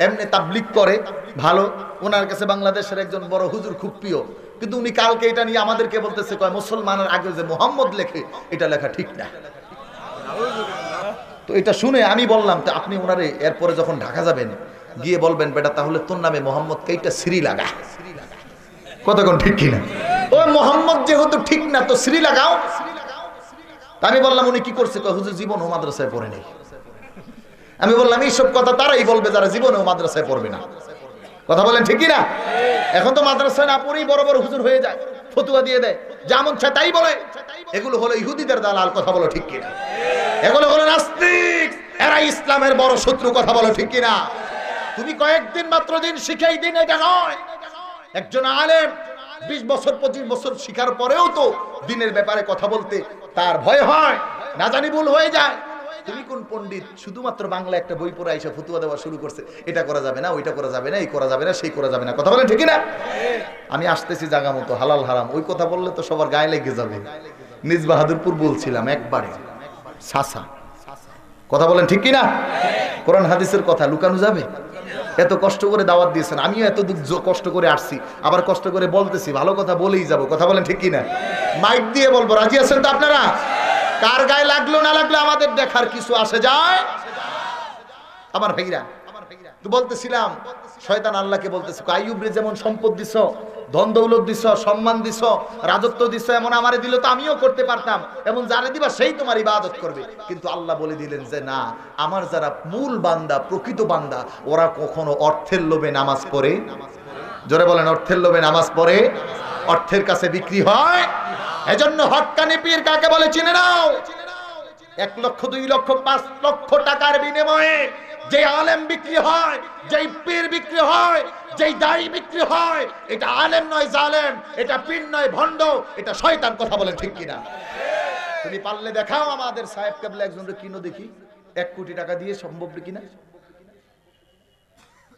এমনি তাবলিগ করে ভালো, ওনার কাছে বাংলাদেশের একজন বড় হুজুর খুব প্রিয়, কিন্তু উনি কালকে এটা নিয়ে আমাদেরকে বলতেছে কয় মুসলমানের আগে যে মোহাম্মদ লেখে এটা লেখা ঠিক না। তো এটা শুনে আমি বললাম তো আপনি ওনারে এরপরে যখন ঢাকা যাবেন গিয়ে বলবেন বেটা তাহলে তোর নামে মোহাম্মদ কেইটা শ্রী লাগা, কতক্ষণ ঠিক কিনা? ওই মোহাম্মদ যেহেতু ঠিক না তো শ্রী লাগাও। আমি বললাম উনি কি করছে? কয় হুজুর জীবন ও মাদ্রাসায় পড়ে নেই। আমি বললাম এইসব কথা তারাই বলবে যারা জীবনেও মাদ্রাসায় পড়বে না, কথা বলেন ঠিক কিনা? এখন তো মাদ্রাসায় না পড়েই বড় বড় হুজুর হয়ে যায়, ফতুয়া দিয়ে দেয়, যেমন চায় তাই বলে। এগুলো হলো ইহুদিদের দালাল, কথা বলো ঠিক কিনা? এগুলো হলো নাস্তিক, এরা ইসলামের বড় শত্রু, কথা বলো ঠিক কিনা? তুমি কয়েকদিন মাত্র দিন শিখাই দিন এটা নয়। একজন আলেম 20 বছর 25 বছর শিখার পরেও তো দিনের ব্যাপারে কথা বলতে তার ভয় হয়, না জানি ভুল হয়ে যায়। তুমি কোন পণ্ডিত শুধুমাত্র বাংলা একটা বই পড়ে আইসা ফতুয়া দেওয়া শুরু করছে, এটা করা যাবে না, ওইটা করা যাবে না, এই করা যাবে না, সেই করা যাবে না, কথা বলেন ঠিক না? আমি আসতেছি জায়গা মতো হালাল হারাম ওই কথা বললে তো সবার গায়ে লেগে যাবে। নিজ বাহাদুরপুর বলছিলাম একবারে সাসা, কথা বলেন ঠিক কিনা? কোরআন হাদিসের কথা লুকানো যাবে? এত কষ্ট করে দাওয়াত দিয়েছেন, আমিও এত কষ্ট করে আসছি, আবার কষ্ট করে বলতেছি, ভালো কথা বলেই যাব, কথা বলেন ঠিক কিনা? মাইক দিয়ে বলবো, রাজি আছেন তো আপনারা? কার গায়ে লাগলো না লাগলো আমাদের দেখার কিছু আসে যায়? আমার ভাইরা তো বলতেছিলাম শয়তান আল্লাহকে বলতেছে আইয়ুবরে যেমন সম্পদ দিছ, ধন দৌলত দিছ, সম্মান দিছ, রাজত্ব দিছ, এমন আমারে দিলে তো আমিও করতে পারতাম, এমন যারে দিবা সেই তোমার ইবাদত করবে। কিন্তু আল্লাহ বলে দিলেন যে না, আমার যারা মূল বান্দা, প্রকৃত বান্দা, ওরা কখনো অর্থের লোভে নামাজ পড়ে, জোরে বলেন অর্থের লোভে নামাজ পড়ে, অর্থের কাছে বিক্রি হয়। এজন্য হক্কানি পীর কাকে বলে চিনে নাও? 1 লক্ষ 2 লক্ষ 5 লক্ষ টাকার বিনিময়ে যে আলেম বিক্রি হয়, যেই পীর বিক্রি হয়, যেই দায়ী বিক্রি হয়, এটা আলেম নয় জালেম, এটা পীর নয় ভণ্ড, এটা শয়তান, কথা বলেন ঠিক কিনা? তুমি পারলে দেখাও আমাদের সাহেব কেবলা একজনকে কিনো দেখি 1 কোটি টাকা দিয়ে, সম্ভব কিনা?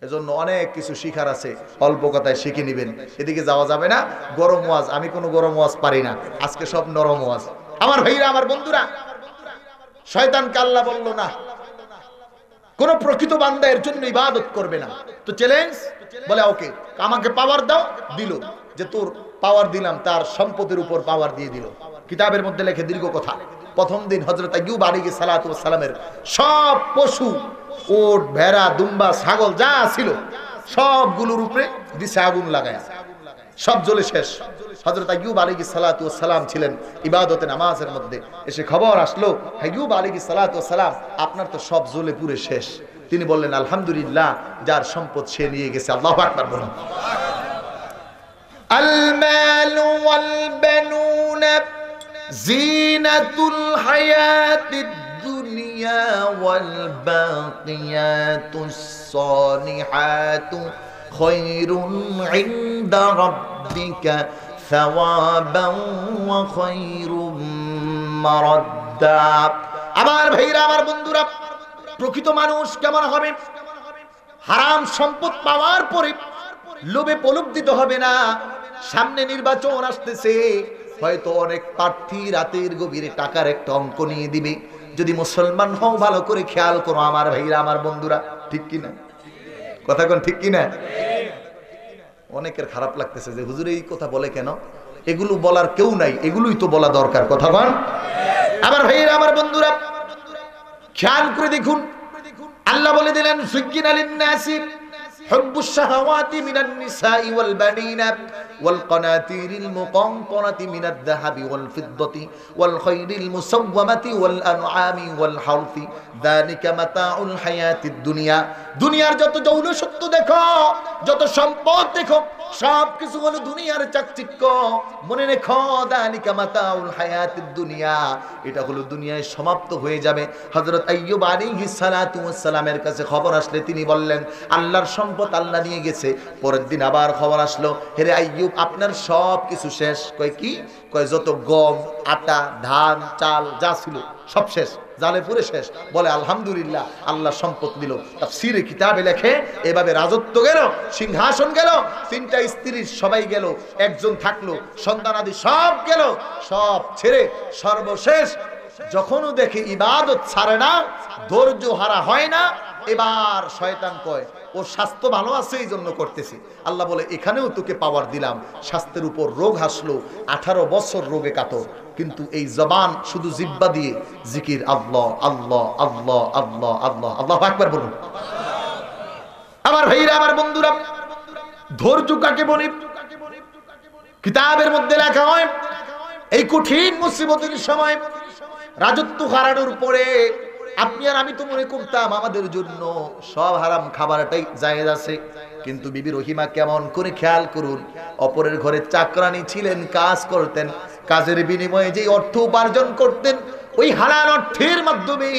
এজন্য অনেক কিছু শিখার আছে, অল্প কথায় শিখে নিবেন, এদিকে যাওয়া যাবে না। গরম ওয়াজ, আমি কোনো গরম ওয়াজ পারি না, আজকে সব নরম ওয়াজ। আমার ভাইরা, আমার বন্ধুরা, শয়তানকে আল্লাহ বলল না কোন প্রকৃত বান্দা এর জন্য ইবাদত করবে না। তো চ্যালেঞ্জ বলে ওকে আমাকে পাওয়ার দাও, দিল, যে তোর পাওয়ার দিলাম, তার সম্পদের উপর পাওয়ার দিয়ে দিল। কিতাবের মধ্যে লেখে দীর্ঘ কথা, প্রথম দিন হযরত আইয়ুব আলাইহিস সালাতু ওয়াস সালামের সব পশু, ওট, ভেড়া, দুম্বা, ছাগল যা ছিল সবগুলোর উপরে দিছে আগুন লাগায়, সব জ্বলে শেষ। হযরত আইয়ুব আলাইহিস সালাতু ওয়াস সালাম ছিলেন ইবাদতে নামাজের মধ্যে। এসে খবর আসলো আইয়ুব আলাইহিস সালাতু ওয়াস সালাম আপনার তো সব জ্বলে পুড়ে শেষ। তিনি বললেন আলহামদুলিল্লাহ, যার সম্পদ সে নিয়ে গেছে। আল্লাহু আকবার বলুন। আল মালু ওয়াল বানুনা জিনাতুল হায়াতিদ দুনিয়া ওয়াল বাকিয়াতুস সালিহাতু খায়রুন ইনদা রাব্বিকা সাওয়াবান ওয়া খায়রুম মারাদ্দা। আমার ভাইরা, আমার বন্ধুরা, প্রকৃত মানুষ কেমন হবে? হারাম সম্পদ পাওয়ার পরে লোভে প্রলুব্ধিত হবে না। সামনে নির্বাচন আসতেছে, হয়তো অনেক প্রার্থী রাতের গভীরে টাকার একটা অঙ্ক নিয়ে দিবে। যদি মুসলমান হও ভালো করে খেয়াল করো আমার ভাইরা, আমার বন্ধুরা, ঠিক কিনা? কথা কোন ঠিক কিনা? অনেকের খারাপ লাগতেছে যে হুজুর এই কথা বলে কেন, এগুলো বলার কেউ নাই, এগুলোই তো বলা দরকার, কথা বল। আমার ভাইরা, আমার বন্ধুরা, খেয়াল করে দেখুন, আল্লাহ বলে দিলেন সুজ্জিনা লিন-নাসি হুব্বুশ শাহাওয়াতি মিনান নিসাই ওয়াল বানিনা ওয়াল কানাতিরিল মুকানতারাতি মিনাদ যাহাবি ওয়াল ফিদ্দাতি ওয়াল খায়রিল মুসাওওয়ামাতি ওয়াল আনআমি ওয়াল হারথি যালিকা মাতাউল হায়াতিদ দুনিয়া। দুনিয়ার যত যৌনসত্ব দেখো, যত সম্পদ দেখো, সব কিছু হলো দুনিয়ার চাকচিক্য। মনে রেখো যালিকা মাতাউল হায়াতিদ দুনিয়া, এটা হলো দুনিয়ায় সমাপ্ত হয়ে যাবে। হযরত আইয়ুব আলাইহিস সালাতু ওয়াস সালামের কাছে খবর আসলে তিনি বললেন আল্লাহর সম্পদ আল্লাহ নিয়ে গেছে। পরের দিন আবার খবর আসলো, হেরে আইয়ুব আপনার সব কিছু শেষ। কয় কি? কয় যত গম, আটা, ধান, চাল যা ছিল সব শেষ, জালে পুরে শেষ। বলে আলহামদুলিল্লাহ, আল্লাহ সম্পদ দিল। তাফসীরে কিতাবে লেখে এভাবে রাজত্ব গেল, সিংহাসন গেল, তিনটা স্ত্রীর সবাই গেল, একজন থাকলো, সন্তানাদি সব গেল, সব ছেড়ে সর্বশেষ যখনও দেখে ইবাদত ছাড়ে না, ধৈর্য হারা হয় না, এবার শয়তান কয় ও স্বাস্থ্য ভালো আছে এই জন্য করতেছি। আল্লাহ বলে এখানেও তোকে পাওয়ার দিলাম, স্বাস্থ্যের উপর রোগ আসলো, 18 বছর রোগে কাতর, কিন্তু এই জবান শুধু জিহ্বা দিয়ে জিকির আল্লাহ আল্লাহ আল্লাহ আল্লাহ আল্লাহ আল্লাহু আকবার বলুন। আমার ভাইরা, আমার বন্ধুরা, ধৈর্য কাকে বলে? কিতাবের মধ্যে লেখা হয় এই কঠিন মুসিবতের সময় রাজত্ব হারানোর পরে আপনি আর আমি তো মনে করতাম আমাদের জন্য সব হারাম খাবারটাই জায়েজ আছে, কিন্তু বিবি রহিমা কেমন করে, খেয়াল করুন, অপরের ঘরে চাকরানি ছিলেন, কাজ করতেন, কাজের বিনিময়ে যে অর্থ উপার্জন করতেন ওই হালাল অর্থের মাধ্যমে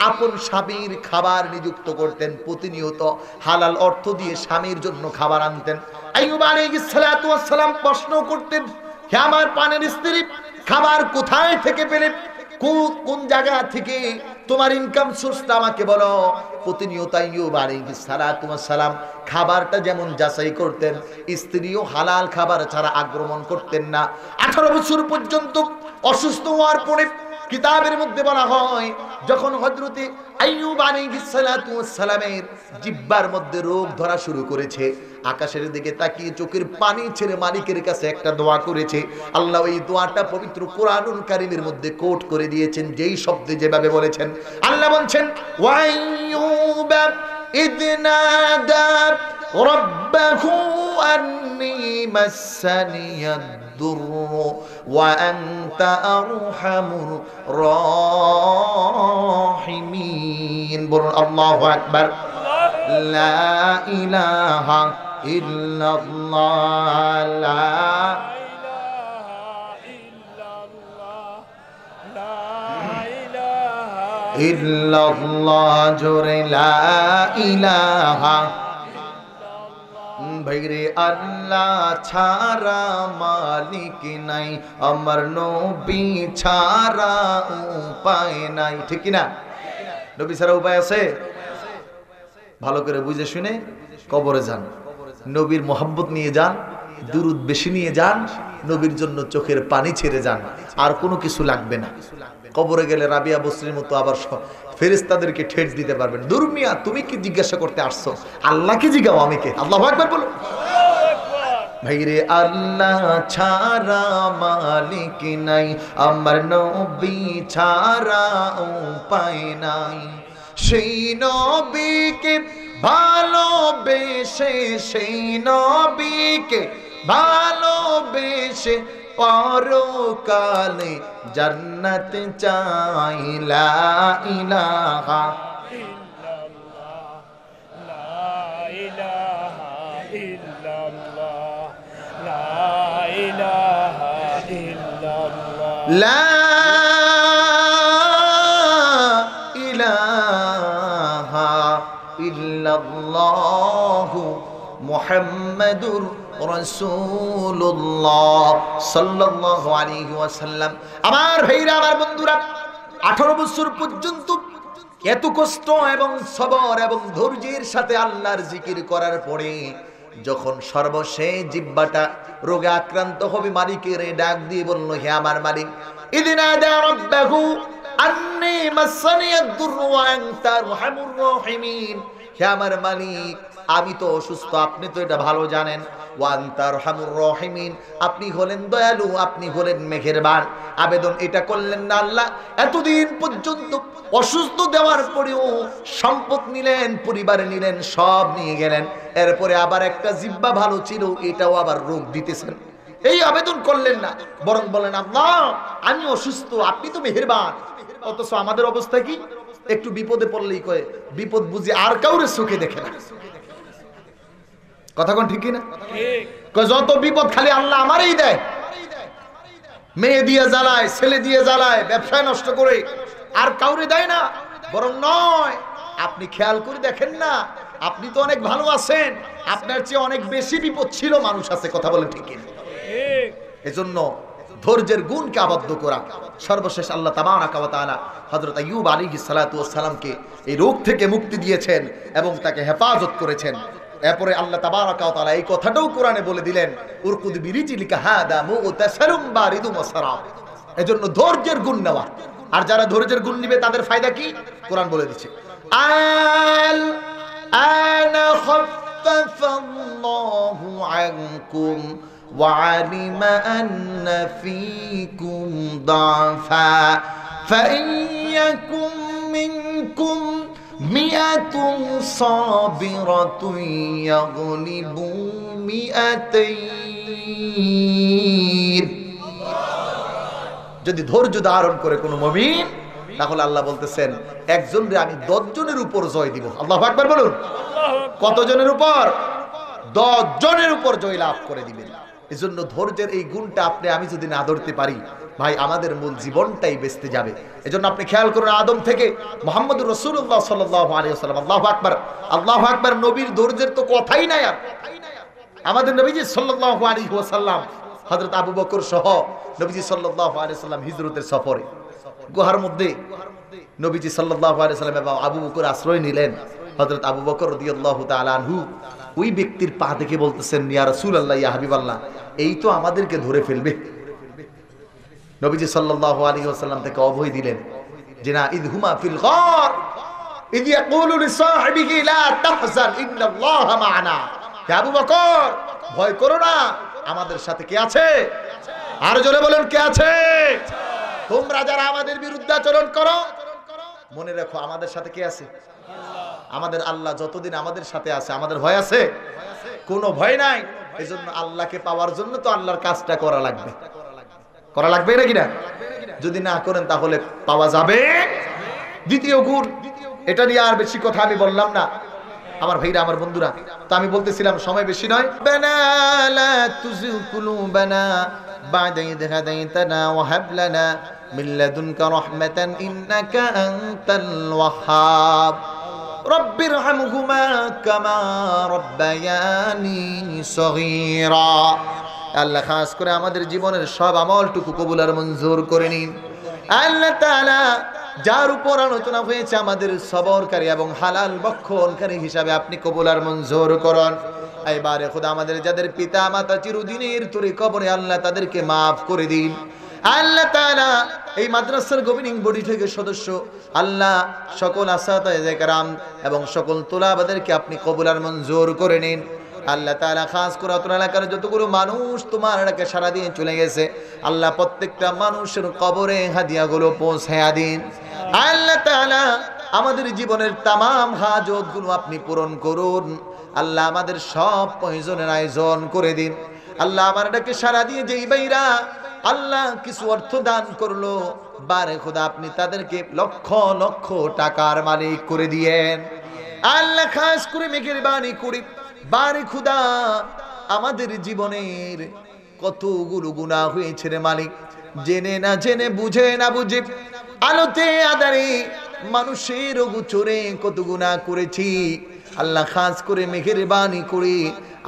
আপন স্বামীর খাবার নিযুক্ত করতেন। প্রতিনিয়ত হালাল অর্থ দিয়ে স্বামীর জন্য খাবার আনতেন। আইয়ুব আলাইহিস সালাতু ওয়াস সালাম প্রশ্ন করতেন, হে আমার প্রাণের স্ত্রী, খাবার কোথায় থেকে পেলে, কোন জায়গা থেকে তোমার ইনকাম সোর্সটা আমাকে বলো। প্রতিনিয়ত আইয়ুব আলাইহিস সালাতু ওয়াস সালাম খাবারটা যেমন যাচাই করতেন, স্ত্রীও হালাল খাবার ছাড়া আক্রমণ করতেন না। 18 বছর পর্যন্ত অসুস্থ হওয়ার পরে কিতাবের মধ্যে বলা হয় যখন হযরতে আইয়ুব আলাইহিস সালাতু ওয়াস সালামের জিহ্বার মধ্যে রোগ ধরা শুরু করেছে, আকাশের দিকে তাকিয়ে চোখের পানি ছেড়ে মালিকের কাছে একটা দোয়া করেছে। আল্লাহ ওই দোয়াটা পবিত্র কোরআনুল কারীমের মধ্যে কোট করে দিয়েছেন, যেই শব্দে যেভাবে বলেছেন। আল্লাহ বলছেন ওয়াইয়ুব ইদনাদা রাব্বাহু আন্নী মাসানিয়াদ দুররু ওয়া আনতা আরহামুর রাহিমিন। বলুন আল্লাহু আকবার। লা ইলাহা ইল্লাল্লাহ, লা ইল্লাল্লাহ, জোরে লা ইলাহা। ভাইরে আল্লাহ ছাড়া মালিক নাই, আমার নবী ছাড়া উপায় নাই, ঠিক কি না? নবী ছাড়া উপায় আছে? ভালো করে বুঝে শুনে কবরে যান, নবীর মোহাব্বত নিয়ে যান, দুরুদ বেশি নিয়ে যান, নবীর জন্য চোখের পানি ছেড়ে যান, আর কোনো কিছু লাগবে না। কবরে গেলে রাবিয়া বসরির মতো আবার ফেরেশতাদেরকে ঠেট দিতে পারবেন। দুর্মিয়া, তুমি কি জিজ্ঞাসা করতে আসছো? আল্লাহকে জিজ্ঞাও, আমি কে? আল্লাহু আকবার বলো। ভাইরে আল্লাহ ছাড়া মালিক নাই, আমার নবী ছাড়া উপায় নাই। সেই নবীকে ভালোবেসে, সেই নবীকে ভালোবেসে পরকালে জান্নাত চাই। লা ইলাহা ইল্লাল্লাহ, লা ইলাহা ইল্লাল্লাহ, লা ইলাহা ইল্লাল্লাহ, লা ইলাহা ইল্লাল্লাহ মুহাম্মাদুর রাসূলুল্লাহ সাল্লাল্লাহু আলাইহি ওয়াসাল্লাম। আমার ভাইরা, আমার বন্ধুরা, 18 বছর পর্যন্ত এত কষ্ট এবং সবর এবং ধৈর্যের সাথে আল্লাহর জিকির করার পরে যখন সর্বশেষ জিহ্বাটা রোগে আক্রান্ত হবে, মালিকের ডাক দিয়ে বলল, হে আমার মালিক, ইদনাদা রাব্বাহু আন্নী মাসানিয়াদ দুররু ওয়া আনতা আরহামুর রাহিমিন। হে আমার মালিক, আমি তো অসুস্থ, আপনি তো এটা ভালো জানেন। ওয়ান্তারহামুর রহিমিন, আপনি হলেন দয়ালু, আপনি হলেন মেহেরবান। আবেদন এটা করলেন না আল্লাহ, এতদিন পর্যন্ত অসুস্থ দেওয়ার পরেও সম্পদ নিলেন, পরিবার নিলেন, সব নিয়ে গেলেন, এরপরে আবার একটা জিহ্বা ভালো ছিল, এটাও আবার রোগ দিতেছেন। এই আবেদন করলেন না, বরং বলেন আল্লাহ আমি অসুস্থ, আপনি তো মেহেরবান। অথচ আমাদের অবস্থা কি? একটু বিপদে পড়লেই কয় বিপদ বুঝি আর কাউরে চোখে দেখে না। কথা কোন ঠিক না? যত বিপদ খালি আল্লাহ আমারই দেয়। মেয়ে দিয়ে জ্বালায়, ছেলে দিয়ে জ্বালায়, ব্যবসায় নষ্ট করে, আর কাউরে দেয় না। বরং নয়, আপনি খেয়াল করে দেখেন না, আপনি তো অনেক ভালো আছেন, আপনার চেয়ে অনেক বেশি বিপদ ছিল মানুষ আছে। কথা বলেন ঠিক না? এজন্য ধৈর্যের গুণকে আবদ্ধ করা। সর্বশেষ আল্লাহ তাবারাকা ওয়া তাআলা হযরত আইয়ুব আলাইহিস সালাতু ওয়াস সালামকে এই রোগ থেকে মুক্তি দিয়েছেন এবং তাকে হেফাজত করেছেন। এরপরে আল্লাহ তাবারাকা ওয়া তাআলা এই কথাটাও কোরআনে বলে দিলেন, উরকুদ বিরিজিলিকা হাদা মুগতাসালুম বারিদুম ওয়া সারাব। এজন্য ধৈর্যের গুণ নেওয়া। আর যারা ধৈর্যের গুণ নিবে তাদের ফায়দা কি? কোরআন বলে দিচ্ছে, আল আনা খাফফাল্লাহু আনকুম وعلم أن فيكم ضعفا فإن يكن منكم مئة صابرة يغلبوا مئتين। যদি ধৈর্য ধারণ করে কোনো মুমিন, তাহলে আল্লাহ বলতেছেন একজনরে আমি 10 জনের উপর জয় দিব। আল্লাহু আকবার বলুন। কতজনের উপর? 10 জনের উপর জয় লাভ করে দিবেন। এজন্য ধৈর্যের এই গুণটা আপনি আমি যদি না ধরতে পারি, ভাই আমাদের মূল জীবনটাই বেঁচতে যাবে। এজন্য আপনি খেয়াল করুন, আদম থেকে মুহাম্মদুর রাসূলুল্লাহ সাল্লাল্লাহু আলাইহি ওয়াসাল্লাম, আল্লাহু আকবার, আল্লাহু আকবার, নবীর ধৈর্যের তো কথাই নাই। আর আমাদের নবীজি সাল্লাল্লাহু আলাইহি ওয়াসাল্লাম হযরত আবু বকর সহ নবীজি সাল্লাল্লাহু আলাইহি ওয়াসাল্লাম হিজরতের সফরে গুহার মধ্যে নবীজি সাল্লাল্লাহু আলাইহি ওয়াসাল্লাম এবং আবু বকর আশ্রয় নিলেন। হযরত আবু বকর রাদিয়াল্লাহু তাআলা আনহু ওই ব্যক্তির পা দেখে বলতেছেন, ইয়া রাসূলুল্লাহ, ইয়া হাবিবাল্লাহ, এই তো আমাদেরকে ধরে ফেলবে। নবীজি সাল্লাল্লাহু আলাইহি ওয়াসাল্লাম থেকে অভয় দিলেন যে না, ইদহুমা ফিল গার ইদ ইয়াকুলু লিসাহিবিহি লা তাহজান ইন্নাল্লাহা মা'ানা। হে আবু বকর, ভয় করো না, আমাদের সাথে কে আছে? আর জোরে বলেন, কে আছে? তোমরা যারা আমাদের বিরুদ্ধে আচরণ করো, মনে রাখো আমাদের সাথে কে আছে? আমাদের আল্লাহ যতদিন আমাদের সাথে আছে, আমাদের ভয় আছে? কোনো ভয় নাই। এজন্য আল্লাহকে পাওয়ার জন্য তো আল্লাহর কাজটা করা লাগবে। করা লাগবে নাকি না? যদি না করেন তাহলে পাওয়া যাবে। দ্বিতীয় গুণ, এটা নিয়ে আর বেশি কথা আমি বললাম না আমার ভাইরা, আমার বন্ধুরা। তো আমি বলতেছিলাম সময় বেশি নয়। বানা লা তুযিগ কুলুবানা বা'দা ইয হাদাইতানা ওয়া হাব লানা মিন লাদুনকা রাহমাতান ইন্নাকা আনতাল ওয়াহ্হাব রব্বিরহামহুমা কামা রব্বায়ানি সগীরা। আল্লাহ খাস করে আমাদের জীবনের সব আমলটুকু কবুল আর মঞ্জুর করে নিন। আল্লাহ তাআলা যার উপর আলোচনা হয়েছে আমাদের সবরকারী এবং হালাল ভক্ষণকারী হিসাবে আপনি কবুল আর মঞ্জুর করুন। এবারে খোদা আমাদের যাদের পিতা মাতা চিরদিনের তরে কবরে, আল্লাহ তাদেরকে মাফ করে দিন। আল্লাহ তাআলা এই মাদ্রাসার গভর্নিং বডি থেকে সদস্য, আল্লাহ সকল আসাতায়ে কেরাম এবং সকল তোলাবাদেরকে আপনি কবুল আর মঞ্জুর করে নিন। আল্লাহ তাআলা খাস করে আপনার এলাকার যতগুলো মানুষ তোমার ডাকে সারা দিয়ে চলে গেছে, আল্লাহ প্রত্যেকটা মানুষের কবরে হাদিয়াগুলো পৌঁছায়া দিন। আল্লাহ তাআলা আমাদের জীবনের তামাম হাজতগুলো আপনি পূরণ করুন। আল্লাহ আমাদের সব প্রয়োজনের আয়োজন করে দিন। আল্লাহ আমার ডাকে সারা দিয়ে যেই ভাইরা আল্লাহ কিছু অর্থ দান করলো, বারে খোদা আপনি তাদেরকে লক্ষ লক্ষ টাকার মালিক করে দিয়েন। আল্লাহ খাস করে মেহেরবানি করে বারে খোদা আমাদের জীবনের কতগুলো গুনাহ হয়েছে রে মালিক, জেনে না জেনে, বুঝে না বুঝে, আলোতে আধারে মানুষের গোচরে কত গুনাহ করেছি। আল্লাহ খাস করে মেহেরবানি করে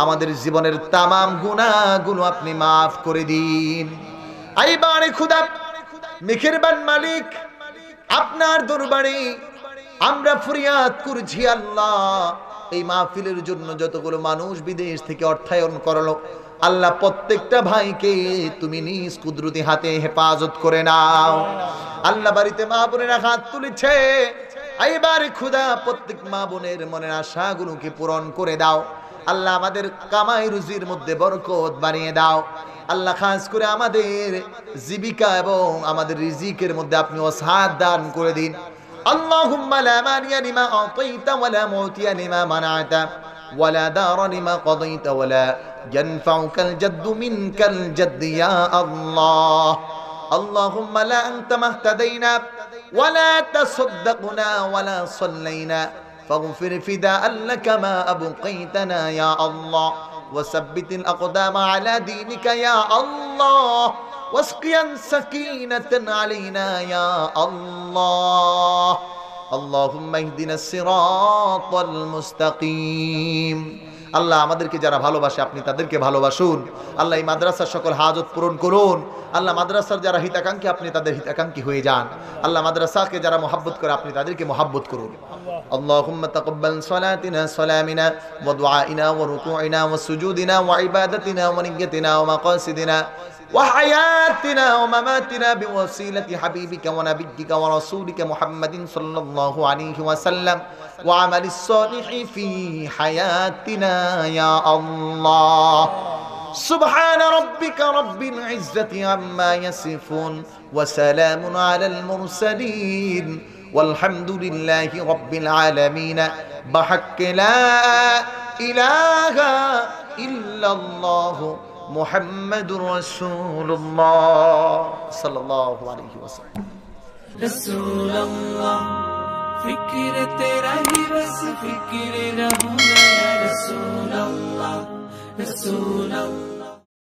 আমাদের জীবনের তামাম গুনাহগুলো আপনি মাফ করে দিন। আইবারে খোদা মেহেরবান মালিক, আপনার দরবারে আমরা ফরিয়াদ করছি আল্লাহ, এই মাহফিলের জন্য যতগুলো মানুষ বিদেশ থেকে অর্থায়ন করলো, আল্লাহ প্রত্যেকটা ভাইকে তুমি নিজ কুদরতি হাতে হেফাজত করে নাও। আল্লাহ বাড়িতে মা বোনেরা হাত তুলেছে, এইবার খোদা প্রত্যেক মা বোনের মনের আশাগুলোকে পূরণ করে দাও আল্লাহ। আমাদের কামাই রুজির মধ্যে বরকত বাড়িয়ে দাও আল্লাহ। খাস করে আমাদের জীবিকা এবং আমাদের রিজিকের মধ্যে আপনি ওসাদ দান করে দিন। আল্লাহুম্মা লা মানিয়া লিমা আতাইতা ওয়া লা মুতিয়া লিমা মানাতা ওয়া লা দারা লিমা কাদাইতা ওয়া লা ইয়ানফাউকাল জাদ্দু মিনকাল জাদ্দ ইয়া আল্লাহ। আল্লাহুম্মা লা আনতা মাহতাদাইনা ওয়া লা তাসাদদাকনা ওয়া লা সাল্লাইনা ফাগফির ফিদাআন লাকা মা আবকাইতানা ইয়া আল্লাহ وثبت الأقدام على دينك يا الله واسقيا سكينة علينا يا الله اللهم اهدنا الصراط المستقيم। আল্লাহ আমাদেরকে যারা ভালোবাসে আপনি তাদেরকে ভালোবাসুন আল্লাহ। এই মাদ্রাসার সকল হাজত পূরণ করুন আল্লাহ। মাদ্রাসার যারা হিতাকাঙ্ক্ষী আপনি তাদের হিতাকাঙ্ক্ষী হয়ে যান আল্লাহ। মাদ্রাসাকে যারা মহব্বত করে আপনি তাদেরকে মহব্বত করুন। اللهم تقبل صلاتنا صلامنا ودعائنا وركوعنا وسجودنا وعبادتنا ونيتنا ومقاصدنا وحياتنا ومماتنا بوسيلة حبيبك ونبيك ورسولك محمد صلى الله عليه وسلم وعمل الصالح في حياتنا يا الله। سبحان ربك رب العزة عما يصفون وسلام على المرسلين والحمد لله رب العالمين بحق لا إله إلا الله محمد رسول الله صلى الله عليه وسلم। رسول الله فکر تیرا ہی بس فکر رہوں یا رسول اللہ رسول اللہ